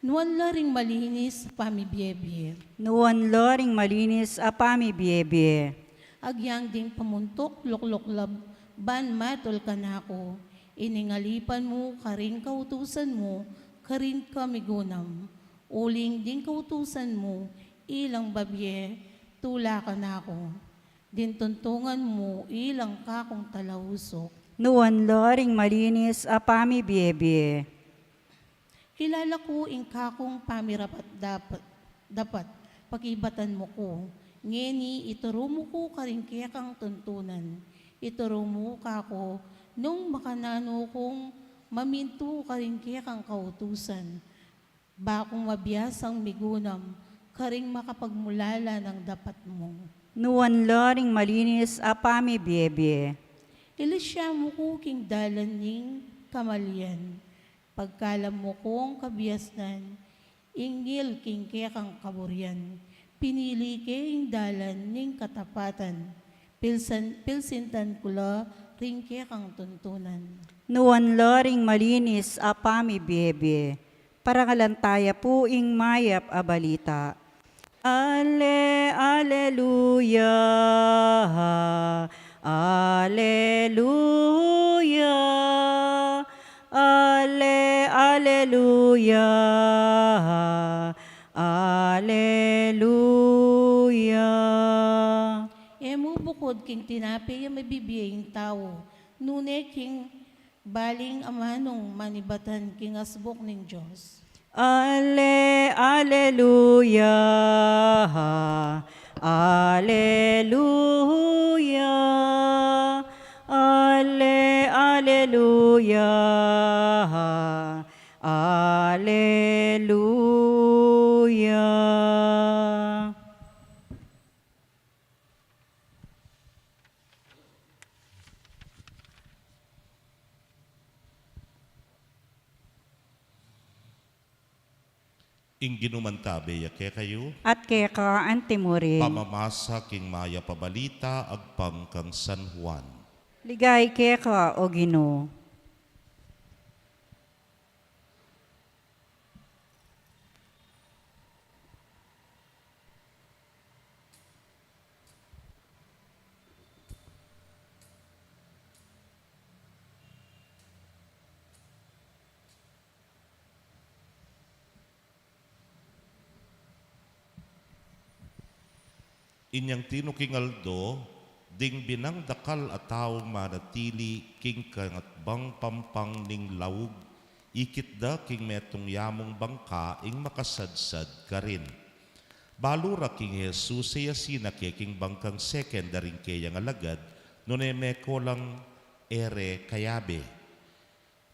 Nuan la ring malinis pamibiyebye. Nuwan loring malinis apami biyebye. Agyang ding pamuntok lukluklab ban matol kanako. Iningalipan mo karing kautusan mo, karing kamigunam. Uling ding kautusan mo, ilang babye, tula ka na ako. Dintuntungan mo, ilang kakong talahusok. Nuwan loring malinis apami biyebye. Kilala ko ing kakong pamirapat dapat pakibatan mo ko. Ngeni, ituro mo ko karing kang tuntunan. Ituro mo kako nung makanano kong maminto karing kang kautusan. Bakong mabiyasang migunam, karing makapagmulala ng dapat mo. Nuwan loring malinis apami biyebye. Ilisya mo ko king dalan ning kamalyan. Pagkalam mo kong kabiyasnan, ingil king kang kaburyan. Pinili king dalan ning katapatan. Pilsintan kula ring kang tuntunan. nuan loring malinis apami bebe, para kalantaya po ing mayap a balita. Alleluia, Alleluia, Alleluia, Alleluia. Emo bukod king tinapi yung mabibiyaying tao. Nune king baling amanong manibatan king asbok ning Diyos. Alleluia, Alleluia, Alleluia, Alleluia. Ing ginumantabe yake kayo, At keka antimurin. pamamasa king maya pabalita agpang kang San Juan. Ligay keka o Ginoo. Inyang tinuking aldo, ding binang dakal at tao manatili king kangatbang pampang ning lawug, ikit da king metong yamong bangka ing makasadsad ka rin. Balura king Jesus siya sinake king bangkang secondaring kayang alagad, nunemeko lang ere kayabe.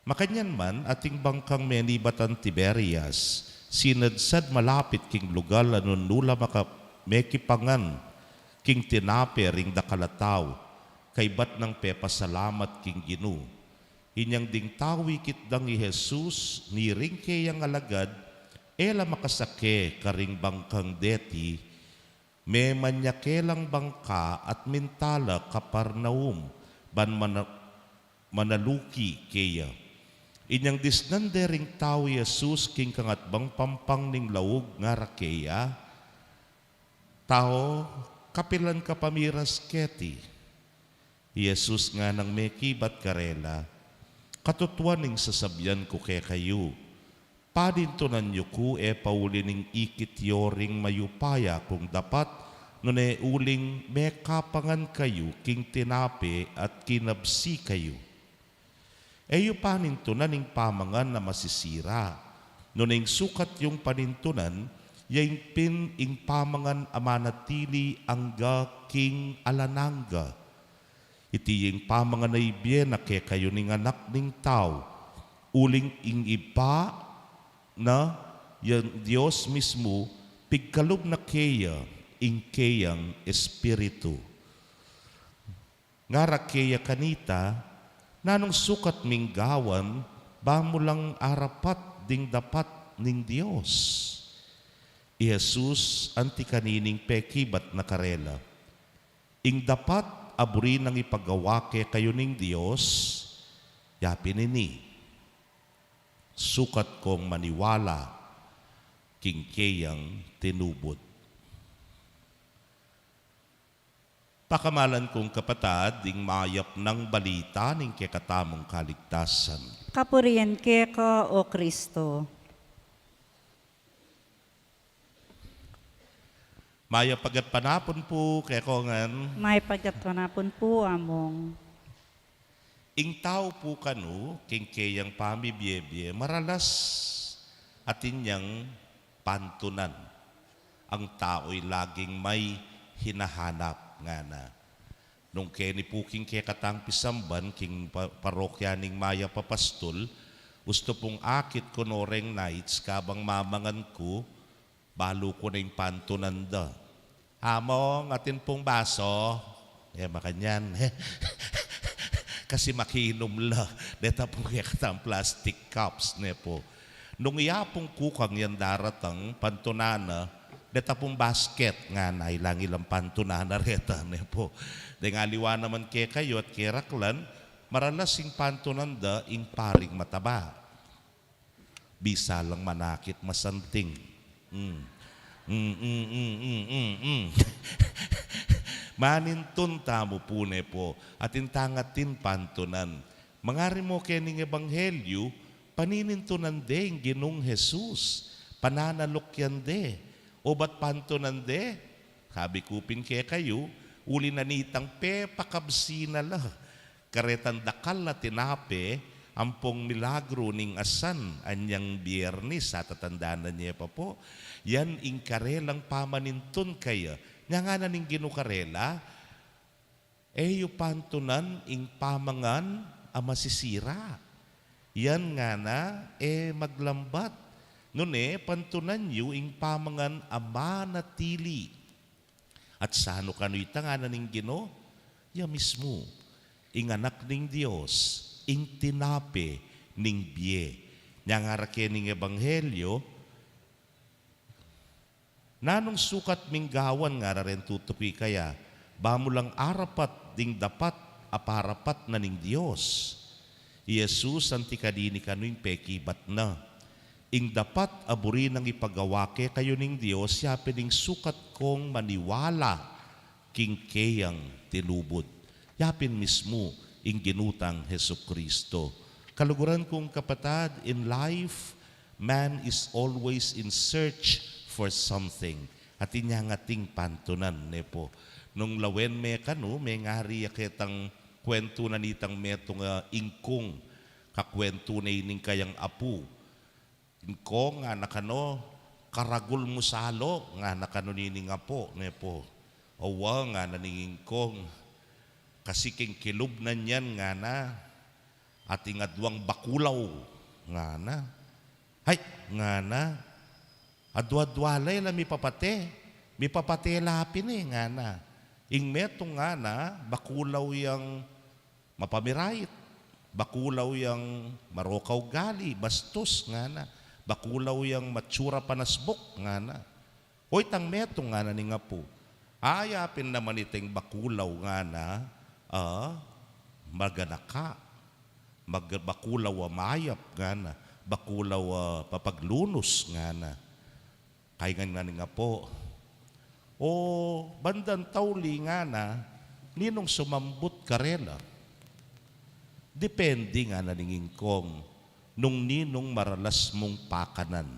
Makanyan man ating bangkang menibatan Tiberias, sinadsad malapit king lugal anon nula mekipangan king tinape ring dakalataw, kay bat ng pepasalamat king Ginu. Inyang ding tawi kitdang ni Jesus, ni ring kayang alagad, ela makasake karing bangkang deti, me manyakelang bangka at mintala Kaparnaum, ban manaluki kaya. Inyang disnande ring tawi Jesus, king kangatbang pampang ning lawug nga rakeya, tao, kapilan ka pamiras keti. Jesus nga nang may kibat karela, katutuan ning sasabyan ko kay kayo. Padintunan nyo ko pauli ning ikit yoring mayupaya kung dapat nune uling may kapangan kayo king tinape at kinabsi kayo. Eyo panintunan ning pamangan na masisira. Nuning sukat yung panintunan, yaing pin ing pamangan amanatili angga king alanangga. Iti yung pamangan na ibyen na kaya kayo ning anak ning tao, uling ing ipa na yung Diyos mismo, pigkalog na kaya ing kayang espiritu. Ngara kaya kanita, nanong sukat ming gawan, ba mo lang arapat ding dapat ning Diyos. Jesus anti kanining pekibat na karela. Ing dapat aburi nang ipagawake kayo ning Diyos, yapin ini. Sukat kong maniwala, king kayang tinubod. Pakamalan kong kapatad, ding mayap ng balita ning kekatamong kaligtasan. Kapurian keka o Kristo. Maya pagat panapon po, kaya kongan. May pagkatanapon po among. Ing tao po kanu, king kayang pamibiyebye, maralas atin niyang pantunan. Ang tao'y laging may hinahanap nga na. Nung keni po king katang pisamban, king parokya ning Maya Papastol, gusto pong akit ko noreng nights, kabang mamangan ko, balo ko na yung pantunan da. Among atin pong baso, makanyan. Kasi makinom la. Deta pong katang plastic cups ne po. Nung iyapong kukang yan daratang pantunana, deta pong basket nga na ilang pantunana reta ne po. Deng aliwa naman kayo at kiraklan, maralas ing pantunan da ing paring mataba. Bisa lang manakit masanting. Manintun tamo pune po at intangatin pantunan. Mangari mo kening ebanghelyo, paninintunan de ang Ginong Jesus. Pananalokyan de. O ba't pantunan de? Sabi kupin kaya kayo, uli na nitang pakabsina la. Karetan dakal na tinape, ampong milagro ning asan, anyang biyernis, sa tatandanan niya pa po. Yan ing karelang pamanintun kaya. Nga nga na ning ginukarela, yung pantunan ing pamangan masisira. Yan nga na, maglambat. Nun pantunan yu ing pamangan manatili. At sano kano ita nga na ning Gino? Ya mismo, ing anak ning Diyos, ing tinape ning biye. Nga nga rake ning ebanghelyo, nanong sukat minggawan nga rin tutupi kaya, ba mo lang arapat ding dapat aparapat na ning Diyos. Jesus ang tikadini kanuing pekibat na. Ing dapat aburi ng ipagawake kayo ning Diyos, siya pining sukat kong maniwala king kayang tinubod. Yapin mismo ing ginutang Hesukristo. Kaluguran kong kapatad, in life, man is always in search for something. At inyangating pantunan po. Nung lawen me kanu, may ngari aketang kwento na nitang metong ingkong kakwento na ining kayang apu. Ingkong nga nakano, karagul musalo nga nakano nining apo. Po. Owa nga naning ingkong, kasi king kilubnan yan nga na, ating adwang bakulaw nga na. Hay, nga na. Adwa-dwalay la mi papate lapin nga na. Ing metong nga na, bakulaw yang mapamirait, bakulaw yang marokaw gali, bastos nga na, bakulaw yang matsura panasbok nga na. Hoy tang metong nga na ni nga po, ayapin naman itong bakulaw nga na, maganaka, bakulaw mayap nga na, bakulaw papaglunos nga na. Kaya nga nga po, o bandan tawli nga na, ninong sumambut karela. Depende nga na ningin kong, nung ninong maralas mong pakanan.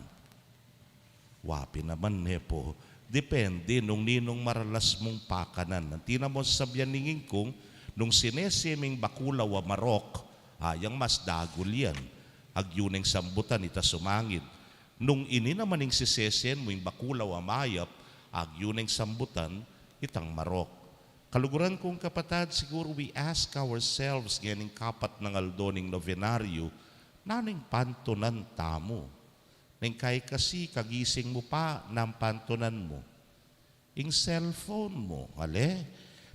Wapi naman po, depende nung ninong maralas mong pakanan. Tina mo sabihan ningin kong, nung sinesiming bakulaw marok, ayang mas dagol yan. Agyuneng sambutan ita sumangid. Nung ini naman yung sisesen mo yung bakulaw amayap, agyuneng sambutan, itang marok. Kaluguran kong kapatad, siguro we ask ourselves, ganing kapat ng aldoning novenaryo, naning pantunan tamo. Nang kay kasi kagising mo pa ng pantunan mo. Ing cellphone mo,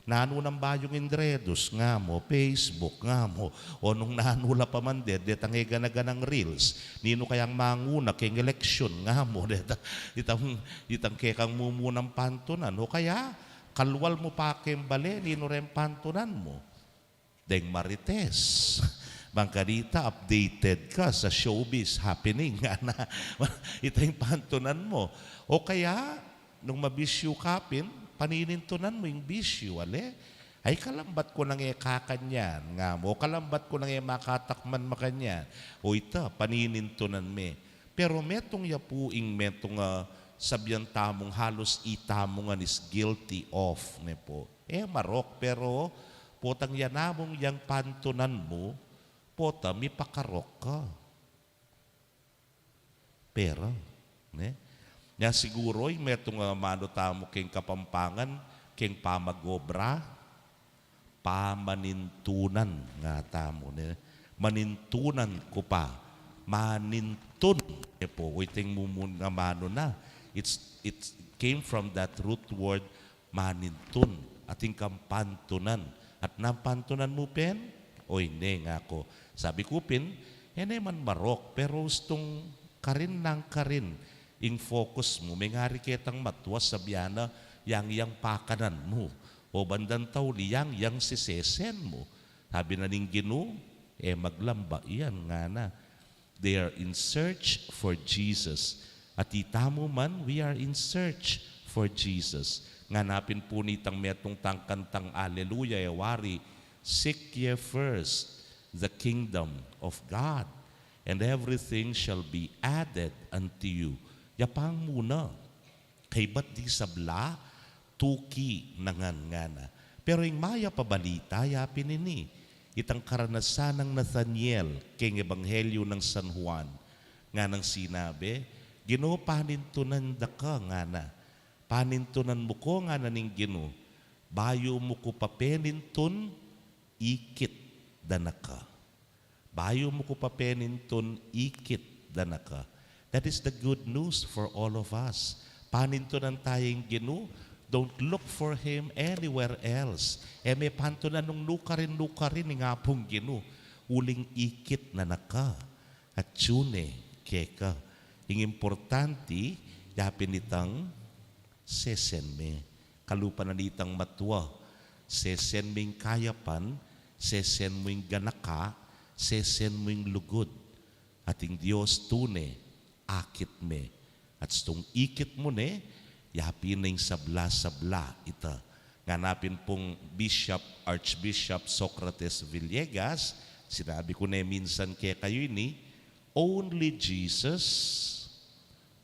nano ng bayong indredos nga mo, Facebook nga mo, o nung nanula pa man detang ganaganang reels, nino kayang manguna king eleksyon nga mo, itang kekang mumunang pantunan, o kaya kalwal mo pa kembale, nino rin pantunan mo. Deng marites. Bangkadita, updated ka sa showbiz happening nga na ito yung pantunan mo. O kaya, nung mabisyo kapin, paninintunan mo yung bisyo, ay kalambat ko nang kakanyan nga mo, kalambat ko nang makatakman makanyan. O ito, paninintunan me. Pero metong yapuing metong sabyan tamong halos itamong is guilty of ne po. Marok, pero potang yanamong yang pantunan mo, pota, may pakarok ka. Pero, nga siguro, metong mano tamo king kapampangan, king pamagobra, pamanintunan nga tamo. Manintunan ko pa. Manintun. Po, waiting mumun nga mano na. It came from that root word, manintun. Ating kampantunan. At napantunan mo, pen? O hindi nga ako. Sabi ko, pin, man marok, pero gustong karin ng karin. In focus mo, may ngari kitang matwas sa biyana, yang pakanan mo. O bandan tawli, yang sisesen mo. Sabi na ning Ginoo, maglamba iyan nga na. They are in search for Jesus. At itamo man, we are in search for Jesus. Nganapin po nitang metong tangkantang Alleluia, wari, seek ye first the kingdom of God, and everything shall be added unto you. Yapang muna. Kay ba't di sabla, tuki nangangana. Pero yung maya pabalita, yapin ini. Itang karanasan ng Nathaniel king Ebanghelyo ng San Juan. Nga nang sinabi, Ginoo panintunan da ka nga na. Panintunan mo ko nga na ning Ginoo. Bayo mo ko papenintun, ikit da na ka. Bayo mo ko papenintun, ikit da na ka. That is the good news for all of us. Panintunan tayong Ginoo. Don't look for Him anywhere else. May pantunan nung lukarin nga pong Ginoo. Uling ikit na naka. At tune, keka. Ang importante, yapin itang sesenme. Kalupa na nitang matwa. Sesenme yung kayapan, sesenme yung ganaka, sesenme yung lugod. At yung Diyos tune, akit me. At stong ikit mo ne, yapin na yung sabla-sabla ita. Nganapin pong Archbishop Socrates Villegas, sinabi ko na minsan kaya kayo ini, only Jesus,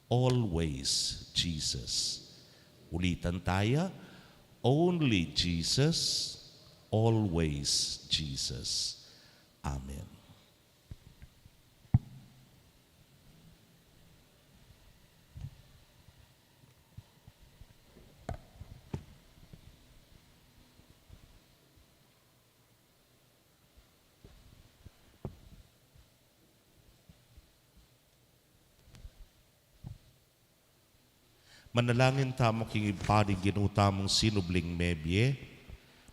always Jesus. Ulitan tayo, only Jesus, always Jesus. Amen. Manalangin tamo king ipadi ginutamong sinubling mebye,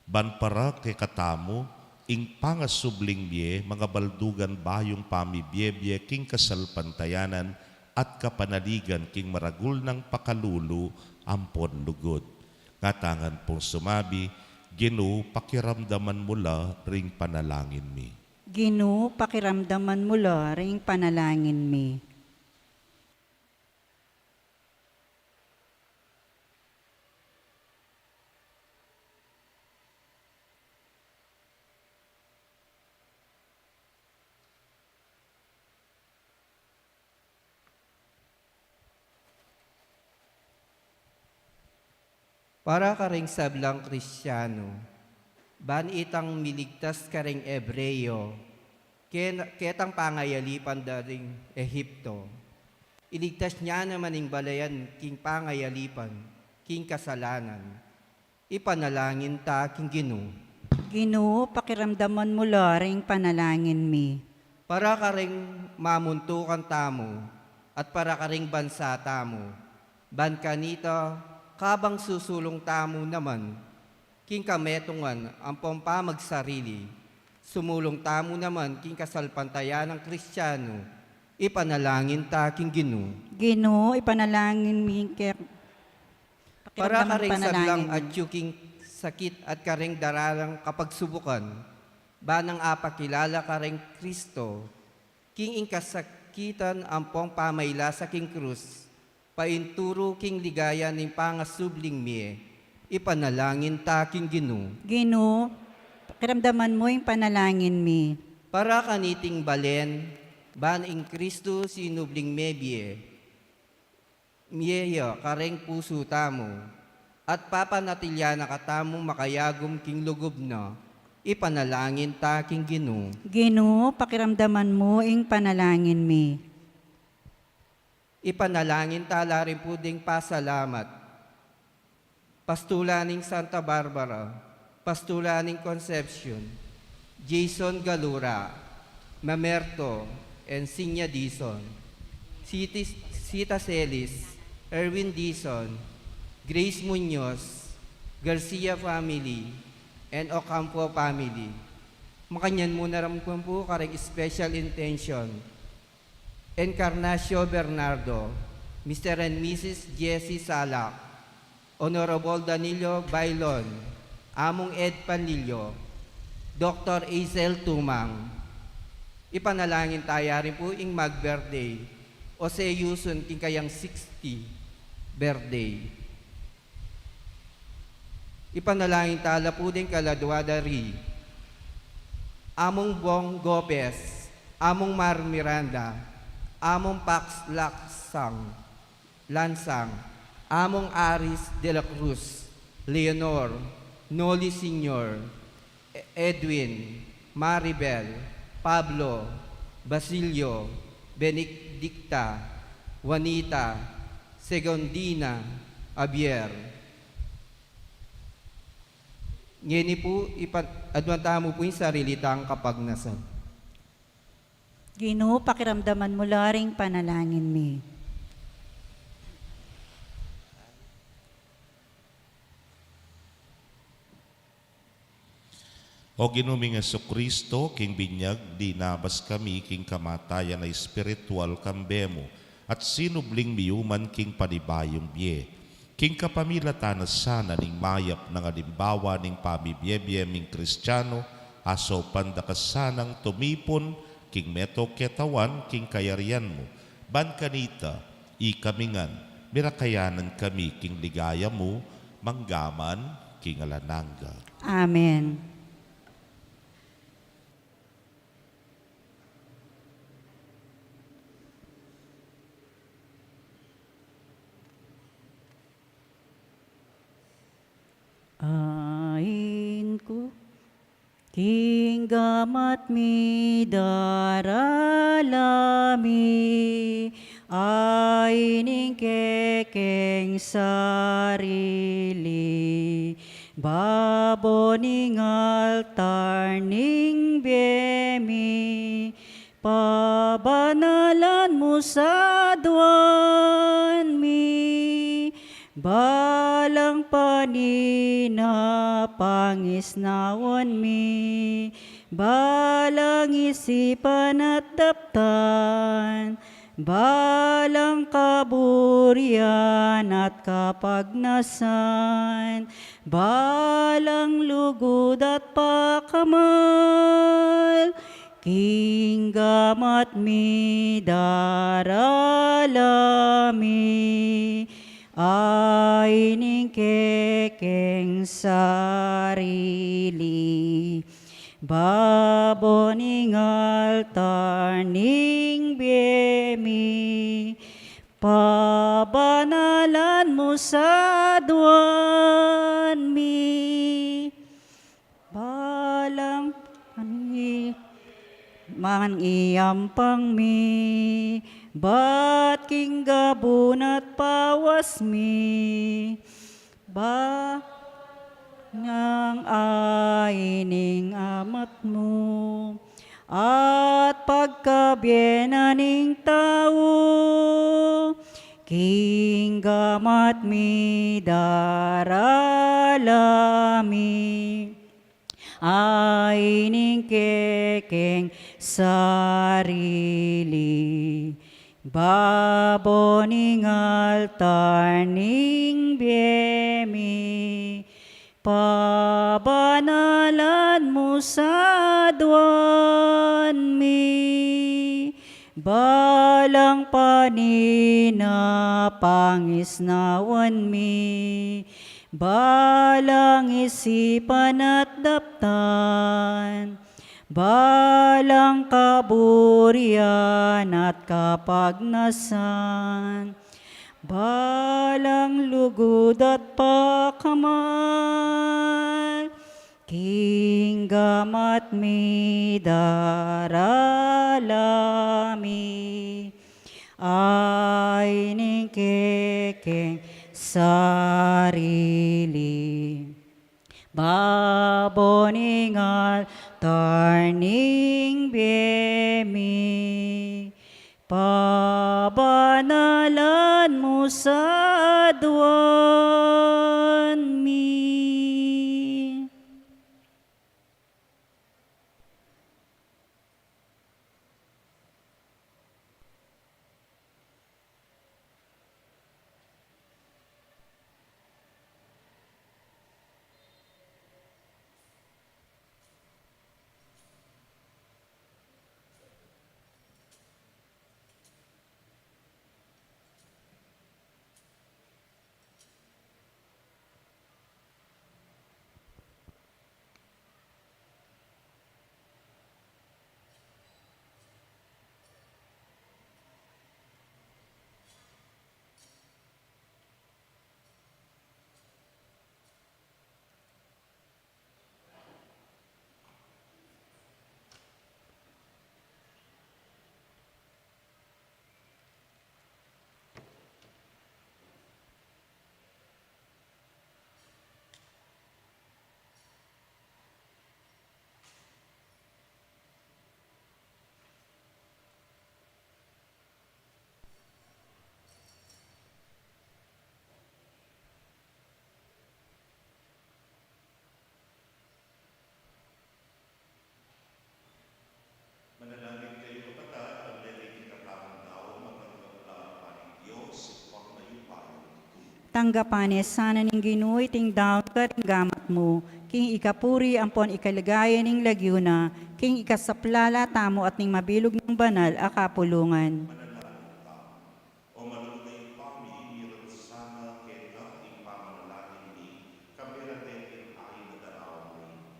ban para kay katamo, ing pangasubling bye, mga baldugan bayong pamibye king kasalpantayanan at kapanaligan king maragul ng pakalulu ampon lugod. Ngatangan pong sumabi, Ginoo pakiramdaman mula ring panalangin mi. Ginoo, pakiramdaman mula ring panalangin mi. Para ka ring sablang Kristiyano, ban itang miligtas ka ring Ebreyo, ketang pangayalipan da ring Ehipto. Iligtas niya naman ing balayan king pangayalipan, king kasalanan. Ipanalangin ta king Ginoo. Ginoo, pakiramdaman mula ring panalangin mi. Para ka ring mamuntukan tamo, at para ka ring bansa tamo, ban kanita, kabang susulong tamo naman, king kametungan ang pampagsarili, sumulong tamo naman king kasalpantayan ng Kristiyano, ipanalangin ta king Ginoo. Ginoo, ipanalangin mi Para ka ring panalangin sablang mi. at yuking sakit at karing daralang kapagsubukan, banang apakilala ka ring Kristo, king ingkasakitan ang pamayla sa king krus, painturo king ligaya ning pangasubling mi, ipanalangin ta king Ginoo. Ginoo, pakiramdaman mo yung panalangin mi. Para kaniting balen, ban ing Kristo sinubling mebye, miyeya kareng puso tamo, at papanatilya na katamo makayagom king lugob na, ipanalangin ta king Ginoo. Ginoo, pakiramdaman mo yung panalangin mi. Ipanalangin tala rin po ding pasalamat. Pastulaning Santa Barbara, Pastulaning Concepcion, Jason Galura, Mamerto, and Sinya Dizon, Sita Celis, Erwin Dizon, Grace Munoz, Garcia family, and Ocampo family. Makanyan muna rin po kareng special intention. Encarnacio Bernardo, Mr. and Mrs. Jessie Salak, Honorable Danilo Bailon, Among Ed Panlillo, Dr. Azel Tumang. Ipanalangin tayo rin po ing mag-birthday o sa yusun king kayang 60 birthday. Ipanalangin tala po din kaladwadari. Among Bong Gopez, Among Mar Miranda, Among Pax Lansang, Among Aris de la Cruz, Leonor, Noli Senior, Edwin, Maribel, Pablo, Basilio, Benedicta, Juanita, Segondina, Abier. Ngini po, adwanta mo po yung sarili tang kapagnasan. Ginoo, pakiramdaman mo laring panalangin mi. O ginuming Kristo, king binyag, dinabas kami, king kamatayan na espiritual kambemo, at sinubling miyuman king panibayong biye. King kapamilatan na sana ning mayap ng alimbawa ning pamibiyebye ming Kristiyano, aso pandakasanang tumipon, king meto ketawan, king kayarian mo. Ban kanita, ikamingan, mirakayanan kami, king ligaya mo, manggaman, king alananga. Amen. Ain ko, king gamat mi daralami, aining kekeng sarili, baboning altar ning bemi, pabanalan mo sa duwan mi, balang panina pangisnawan mi, balang isipan at daptan, balang kaburian at kapagnasan, balang lugod at pakamal, king gamat mi daralami, aining kekeng sarili, baboning altar ning bemi, pabanalan mo sa duwan mi, balang man iyampang mi, bat king gabon at pawas mi, ba ng aining amat mo, at pagkabyenaning tao, king gamat mi daralami, aining kekeng sarili, baboning altar ning bemi, pabanalan mo sa duwan mi, balang panina pangisnawan mi, balang isipan at daptan, balang kaburian at kapagnasan, balang lugod at pakamal, king gamat mi daralami, aining kekeng sarili, baboning altar ning bemi, pabanalan mo sa duwan mi. Tanggapane sana ning Ginoo iting daw karing gamat mo, king ikapuri ampon ikaligaya ning lagyuna, king ikasaplala tamo at ning mabilog ng banal a kapulungan. O malunay pami, iran sana kaya ing pamanalangin ni, kapiratin ay nadaraw ni.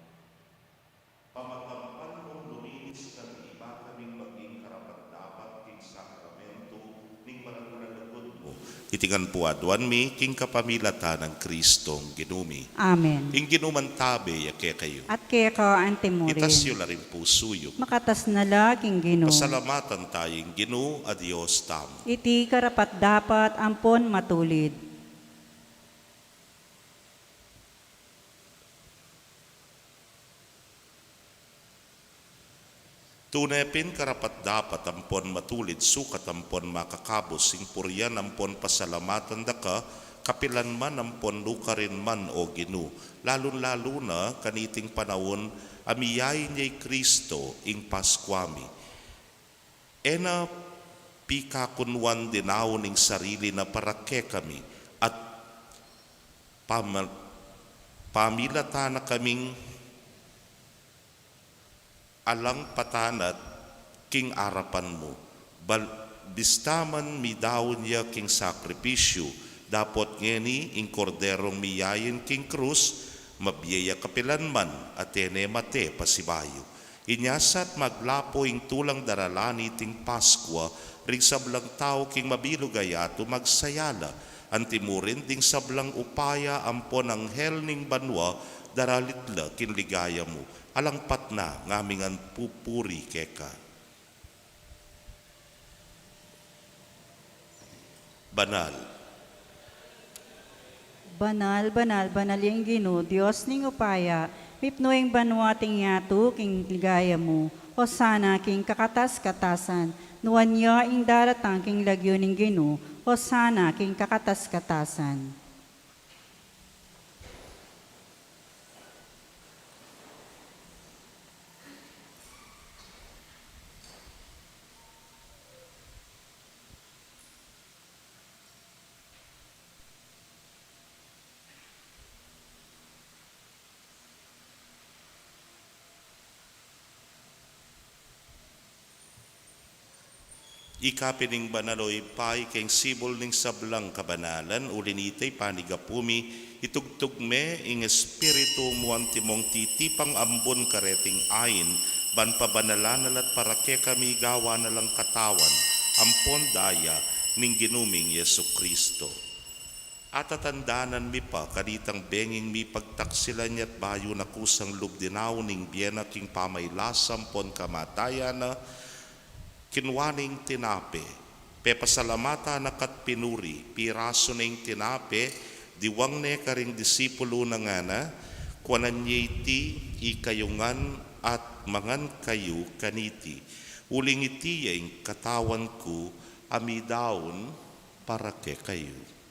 Pamatampan mong luminis kami, iba kaming maging karapat-dapat king sakramento, ning mananalagod mo. Itigan po adwan mi, king kapamilata ng Kristong ginumi. Amen. Ing ginumantabe, yake kayo. At kaya ka antemurin. Itasyo la rin po suyo. Makatas na la king Ginoo. Pasalamatan tayong Ginoo a Dios tamo. Iti karapat dapat ampon matulid. Tunepin karapat dapat ampon matulid sukat ampon makakabos sing puryan ampon pasalamatan daka kapilan man ampon lukarin man o Ginoo. Lalo na kaniting panahon amiyay niya'y Kristo ing Paskwami. Ena pikakunwan dinaw ning sarili na parake kami at pamilata na kaming alang patanat king arapan mo. Bistaman mi daw niya king sakripisyo, dapot ngeni ing korderong miyayin king krus, mabiyaya kapilan man atene mate pasibayo. Inyasat maglapo ing tulang daralani ting Paskwa, ring sablang tao king mabilugayato magsayala, antimurin ding sablang upaya ampon ang hel ning banwa, daralitla kinligaya mo, alangpat na ngamingan pupuri keka. Banal. Banal, banal, banal yung Ginoo, Dios ning upaya, mipnoing banwa ting yato king ligaya mo, o sana king kakatas-katasan, nuwan niya ing daratang king lagyo ning Ginoo, o sana king kakatas-katasan. Ikapining banaloy pay keng sibol ning sablang kabanalan ulinitay panigapumi itugtugme ing espiritu muan timong titipang ambon kareting ain ban pabanalan at parake kami gawa na lang katawan ampon daya ning ginuming Yesu Kristo. At atandanan mi pa kanitang benging mi pagtaksilan niya't bayo na kusang lubdinaw ning biyena king pamaylasam pon kamatayan na kinwaning tinape, pepasalamata na kat pinuri, piraso na yung tinape, diwang ne karing disipulo na nga na, kwanan ti ikayungan at mangan kayo kaniti. Uling iti yung katawan ko, amidaon para ke kayo.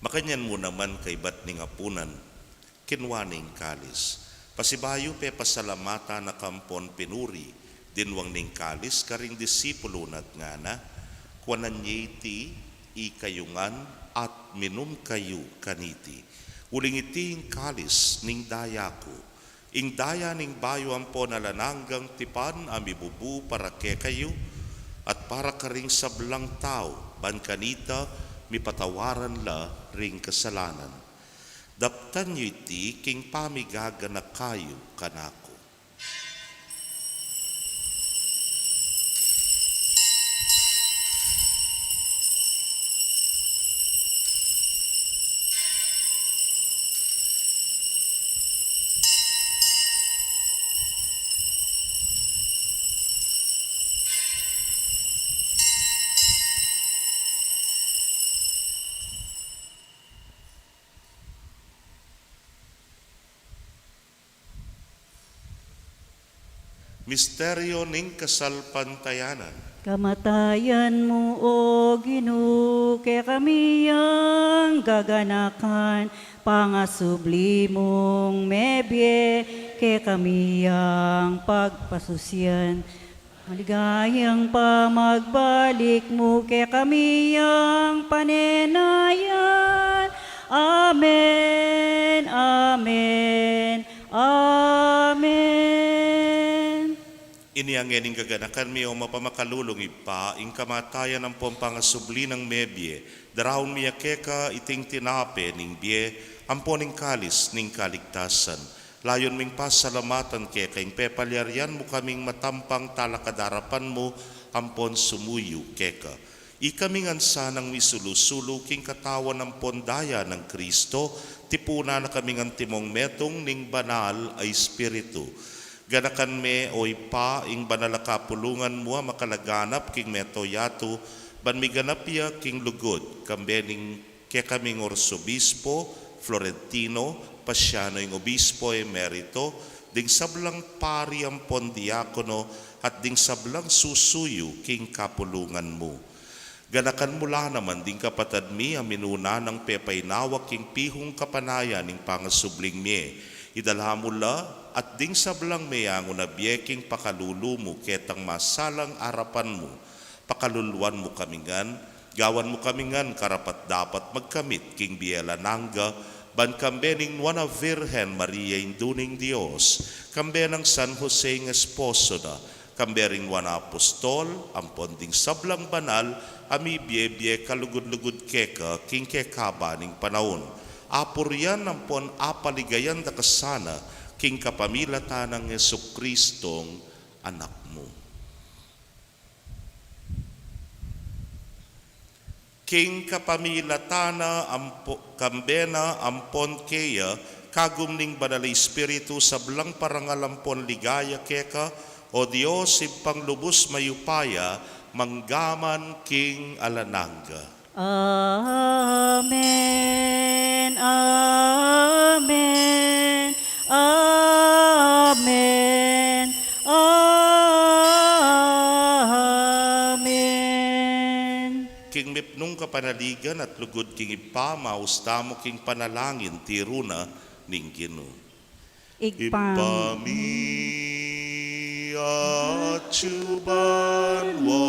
Makanyan mo naman kay bat ning apunan, kinwaning kalis. Pasibayo pe pasalamata na kampon pinuri, dinwang ning kalis karing disipulo nat nga na, kwanan ti ikayungan at minum kayo kaniti. Uling iti ing kalis ning daya ko, ing daya ning bayo ampo nalananggang tipan amibubu para ke kayo, at para karing sablang tao, ban kanita, mipatawaran la ring kasalanan. Daptan nyo iti king pamigaga na kayo kanako. Misteryo ning kasalpantayanan. Kamatayan mo, O Ginoo, kaya kami ang gaganakan, pangasubli mong mebye, kaya kami ang pagpasusyan. Maligayang pamagbalik mo, kaya kami ang panenayan. Amen, Amen, Amen. Iniang ening gaganakan mi o mapamakalulong ipa, ing kamatayan ng pompangasubli ng mebye, darahon miya keka iting tinape ning bie, ampon ning kalis ning kaligtasan. Layon ming pasalamatan keka, ing pepalyaryan mo kaming matampang talakadarapan mo, ampon sumuyo keka. Ikaming ansanang misulusulo king katawan ng pondaya ng Kristo, tipuna na kaming antimong metong ning banal ay Espiritu. Ganakan me o ipa ing banal kapulungan mo makalaganap king metoyato ban miganapya king lugod kambening ke kaming orsobispo Florentino Pasiano ing obispo emerito ding sablang pari ang pondiakono at ding sablang susuyo king kapulungan mo. Ganakan mula naman ding kapatad mi ang minuna ng pepainawak king pihong kapanaya ning pangasubling mi. Idalha mula at ding sablang mayango na biyeking pakalulu mo ketang masalang arapan mo, pakaluluan mo kamingan, gawan mo kamingan karapat dapat magkamit king biela nangga, ban kambening nuana Virgen Maria induning Dios, kambenang San Jose ng esposo na, kambering nuana apostol, ampon ding sablang banal, ami biye kalugod-lugod keka king kekabaning panahon. Apuryan ampon apaligayan da kasana king kapamilatan ng Jesukristong anak mo. King kapamilatana kambena ampon keya kagumning banal Espiritu sablang parangalampon ligaya keka o Dios ipang lubos mayupaya manggaman king alananga. Amen, Amen, Amen, Amen. King mipnong kapanaligan at lugod king ipa, mausta mo king panalangin, tiruna ning Ginoo. Ipami at subanwa,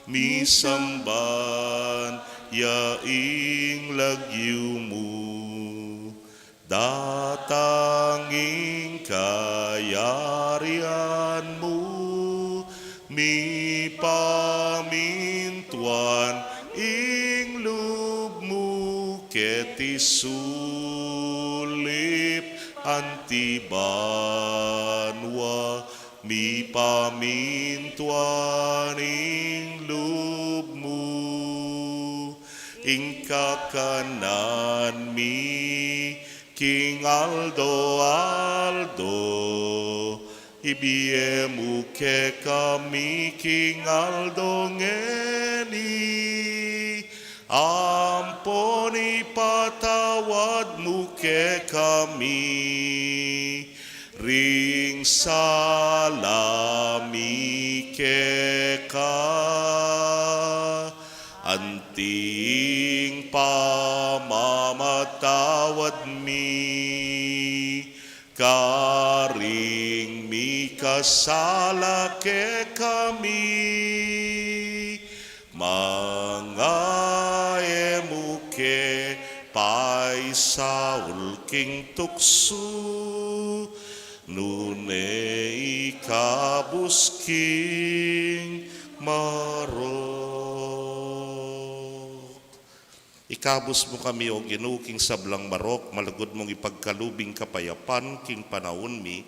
misamban yaing lagyu mo, datanging kayarian mo, mi pamintuan ing loob mo, keti sulip antibanwa, mi pamintuan ing loob mo, ing kakanan mi King Aldo, ibiye mo ke kami King Aldo ngeni, ampon ipatawad mo ke kami, ring salami keka, anting pamamatawad mi, karing mi kasala ke kami, mga emuke paisaul king tuksu, nune ikabusking marok. Ikabus mo kami o ginuking sablang marok, malagod mong ipagkalubing kapayapan king panahon mi,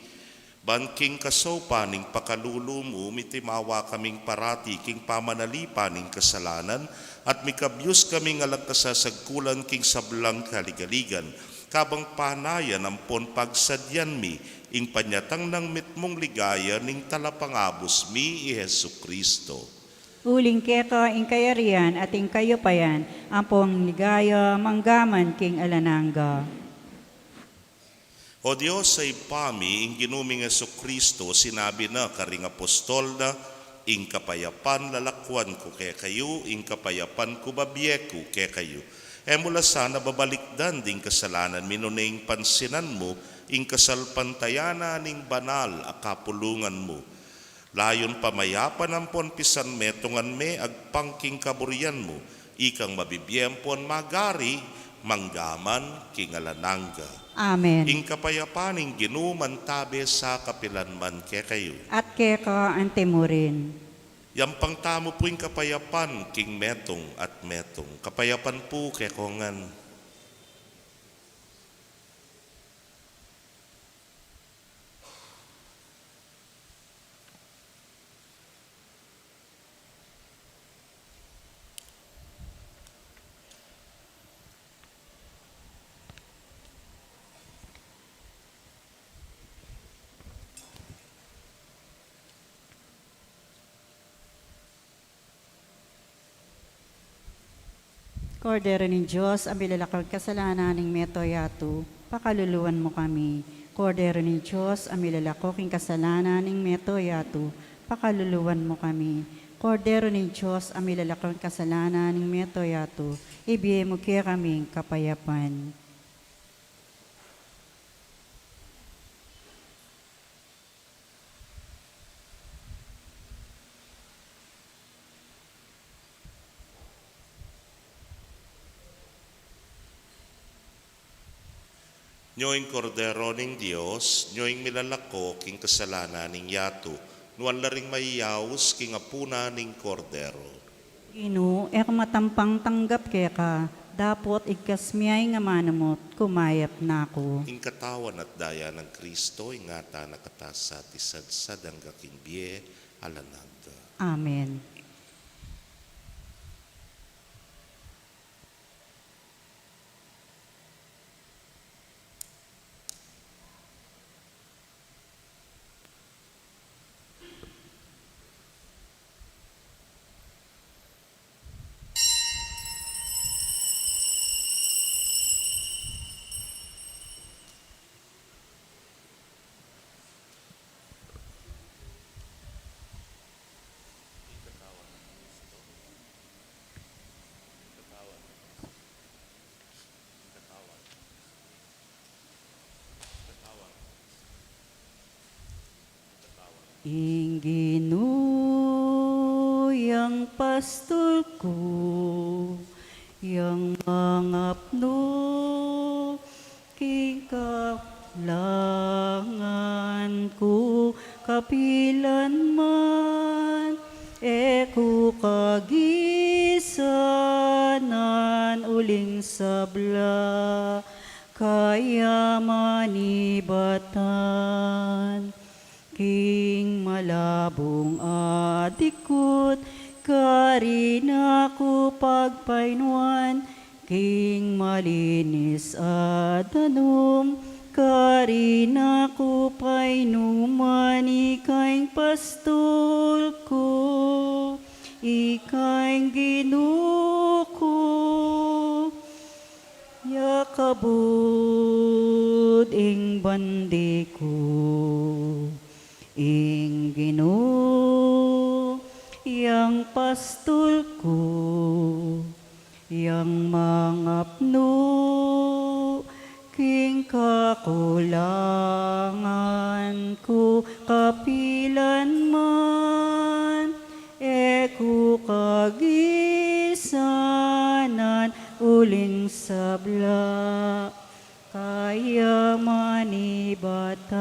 ban king kasopaning pakalulu mo, mitimawa kaming parati king pamanalipaning kasalanan, at mikabyus kaming alagkasasagkulan king sablang kaligaligan, kabang panayan ampon pagsadyan mi, ing panyatang ng mitmong ligaya ning talapangabos mi i Jesucristo. Uling keka ing kayarian at ing kayopayan, ampong ligaya manggaman king alananga. O Diyos, sa ipami, ing ginuming Yesu Kristo, sinabi na karing apostol na, ing kapayapan lalakwan ko kay kayo, ing kapayapan ko babyeku kay kayo. Mula sana babalikdan ding kasalanan, minuning pansinan mo, ing kasalpantayana ning banal a kapulungan mo. Layon pamayapan ang ponpisan metungan me agpangking kaburian mo, ikang mabibiyempon magari, manggaman kingalanangga. Amen. Ing kapayapaning ginuman tabe sa kapilanman ke kayo. At keka ang temurin. Yang pangtamo po ing kapayapan king metong at metong. Kapayapan po ke kongan. Kordero ng Diyos, ang bilalakal kasalanan ng metoyato, pakaluluwan mo kami. Kordero ng Diyos, ang bilalakok kasalanan ng metoyato, pakaluluwan mo kami. Kordero ng Diyos, ang bilalakal kasalanan ng metoyato, ibiye mo kaya kaming kapayapan. Nyoing kordero ning Dios, nyoing milalako king kasalanan ning yato, nuan laring mayaus king apuna ning kordero. Ino, matampang tanggap kaya ka, dapot ikasmiyay nga manamot, kumayap na ako. Ing katawan at daya ng Kristo, ingata nakatasa tisadsad ang gaking biye, alanagda. Amen. Inginuyang pastol ko, yang mangapno, kikaplangan ko, kapilan man, ku kagisanan uling sabla, kaya manibatan. King malabong adikot, karina ko pagpainuan, king malinis adanum, karina ko painuman, ikaing pastol ko, ikaing ginuko, yakabud ing bandi ko. Ing Ginoo, yang pastol ko, yang mangapno, king kakulangan ko, kapilan man, ku kagisanan, uling sabla, kaya manibatan.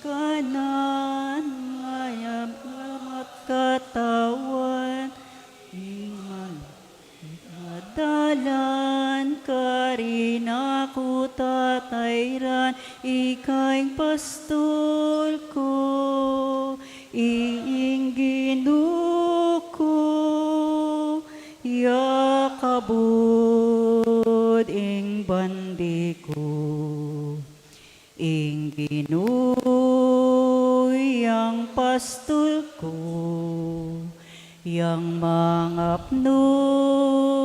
Kanan ngayam lamat katawan, iman dalan karina ko tatayran, ikaing pastol ko, iing ginuko, yakabud ing bandi ko. Ing Ginoo, yang pastol ko, yang mga pnuking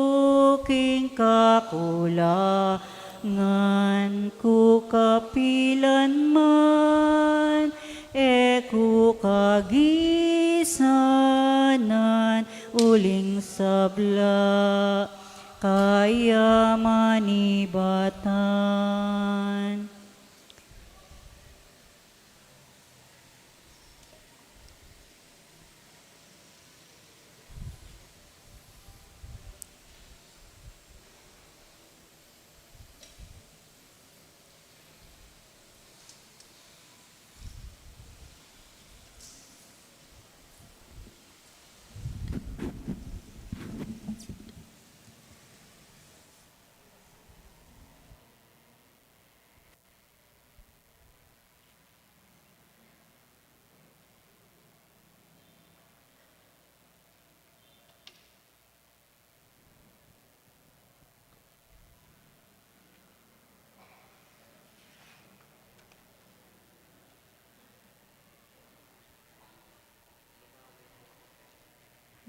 kakulangan ku kapilanman, ku kagisanan uling sabla kaya manibatan.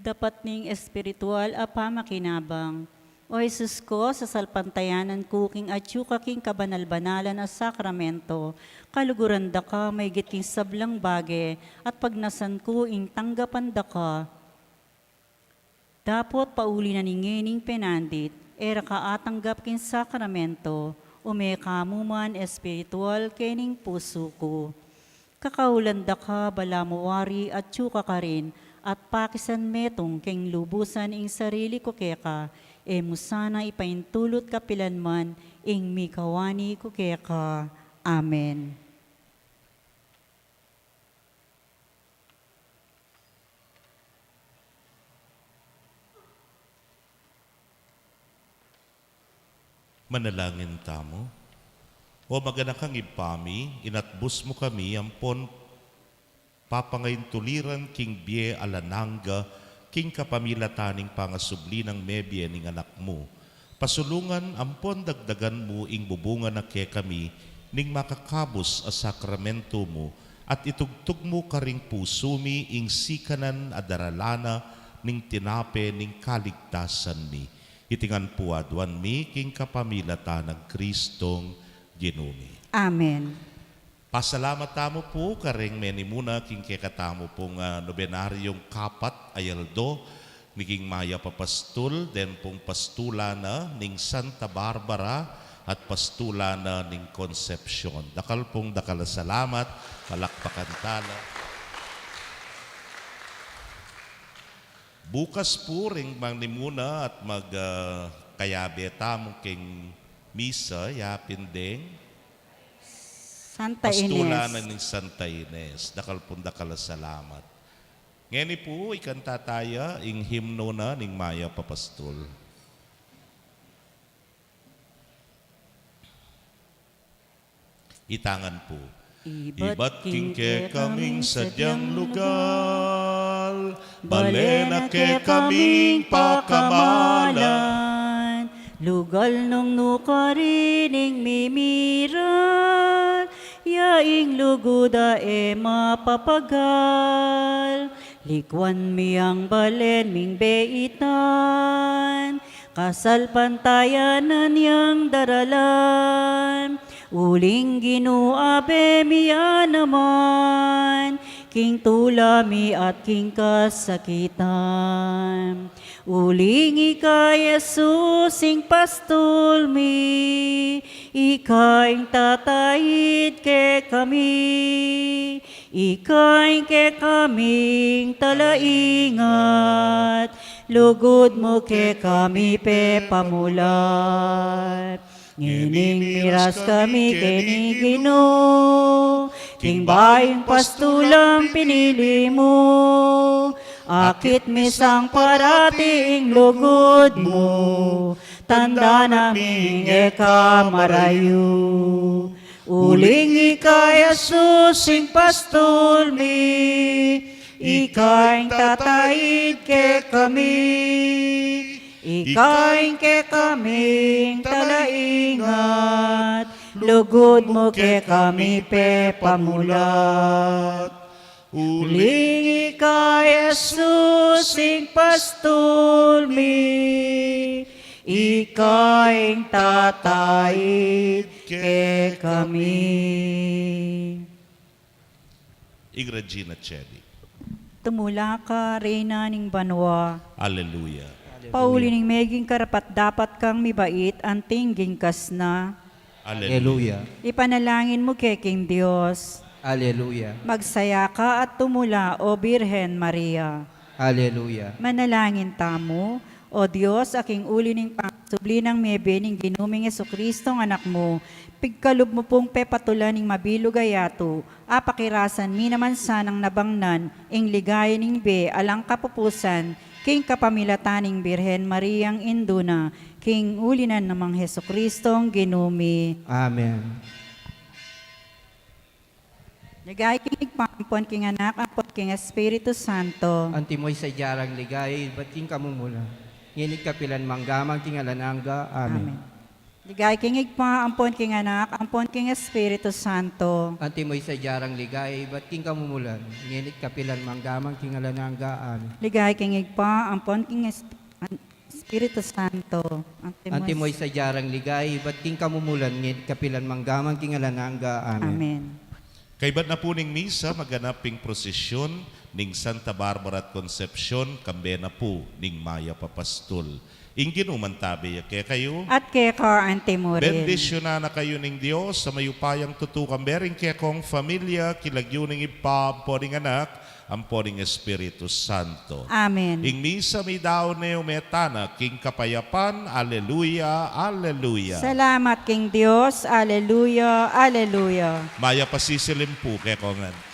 Dapat ning espiritual apa makinabang. O Jesus ko, sa salpantayanan kuking atyu kaking kabanal-banalan a sakramento, kaluguran da ka may giting sablang bage, at pagnasan ko ing tanggapan da ka. Dapot pauli na ningening penandit, era ka atanggap kin sakramento, ume kamuman espiritual kening puso ko. Kakaulan da ka balamuwari at tsuka ka rin, at pakisan metong keng lubusan ing sarili ko keka, musana ipaintulot kapilanman ing mikawani ko keka. Amen. Manalangin tamo. O maganakang ipami, inatbus mo kami ampon papangayin tuliran king bie alananga, king kapamilataning pangasubli ng mebye ning anak mo. Pasulungan ampon dagdagan mo ing bubunga na ke kami, ning makakabos a sakramento mo, at itugtog mo karing pusumi ing sikanan adaralana, ning tinape ning kaligtasan mi. Itingan puadwan mi king kapamilatan ng Kristong Ginumi. Amen. Pasalamat tamo po karing menimuna king kekatamo pong nobenaryong kapat ayaldo ni king Maya Papastul den pong pastulana ning Santa Barbara at pastulana ning Concepcion. Dakal pong salamat, palakpakan tala. Bukas po ring manimuna at kayabe tamo king misa yapin ding Santa pastulanan Ines. ng Santa Ines. Dakal salamat. Ngayon po, ikanta tayo ing himno na ning Maya Papastul. Itangan po. Iba't kingke kaming sadyang lugar, balena ke kaming pakamalan, lugal nung nukarining mimiran, yaing luguda mapapagal, likwan miyang balen ming beitan, kasalpantayanan yang daralan, uling ginuabe miya naman, king tulami at king kasakitan. Uling ika Jesus ing pastol mi, ikaing tatayid ke kami, ikaing ke kaming talaingat, lugod mo ke kami pe pamulat. Ngining miras kami kini Ginoo, king bayong pastulang pinili mo, akit misang parating lugod mo, tanda naming eka marayo. Uling ika Jesus ing pastol mi, ikaing tatayid ke kami, ikaing ke kaming talaingat, lugod mo ke kami pe pamulat. Ulingi ka, Jesus, ing pastol mi, ikaing tatay ke kami. Ing Regina Cheli. Tumula ka, Reyna ning banwa. Alleluia. Pauli ning meging karapat dapat kang mibait, anting gingkas na. Alleluia. Ipanalangin mo keking Diyos. Alleluia. Magsaya ka at tumula, O Birhen Maria. Alleluia. Manalangin tamo, O Diyos, aking uli ning pangsubli ng mebe ning ginuming Jesucristo ng anak mo, pigkalob mo pong pepatulan ning mabilog ayato, apakirasan mi naman sanang nabangnan, ing ligay ning be alang kapupusan, king kapamilataning Birhen Mariang Induna, king ulinan namang Jesucristong ginumi. Amen. Ligay king pampon king anak, ampon king Espiritu Santo. Antimoy sa jarang ligay, ba't king kamumula? Nginig kapilan manggamang king alananga. Amen. Ligay king igpa, ampon king anak, ampon king Espiritu Santo. Antimoy sa jarang ligay, ba't king kamumulan? Nginig kapilan manggamang king alananga. Amen. Ligay king igpa, ampon king Espiritu Santo. Antimoy sa jarang ligay, ba't king kamumulan? Nginig kapilan manggamang king alananga. Amen. Amen. Kaibat na po ning misa, maganaping prosesyon ning Santa Barbara at Concepcion, kambena po ning Maya Papastol. Ingin umantabi kaya kayo. At kay Car Antimorin. Bendisyonan na kayo ning Diyos sa mayupayang tutukang bering kaya kong familia, kilagyo ning ipa, amponing anak, amponing Espiritu Santo. Amen. Ing misa mi daw ne umetana, king kapayapan, alleluia, alleluia. Salamat king Diyos. Alleluia, alleluia. Maya pasisilim po kaya kongan.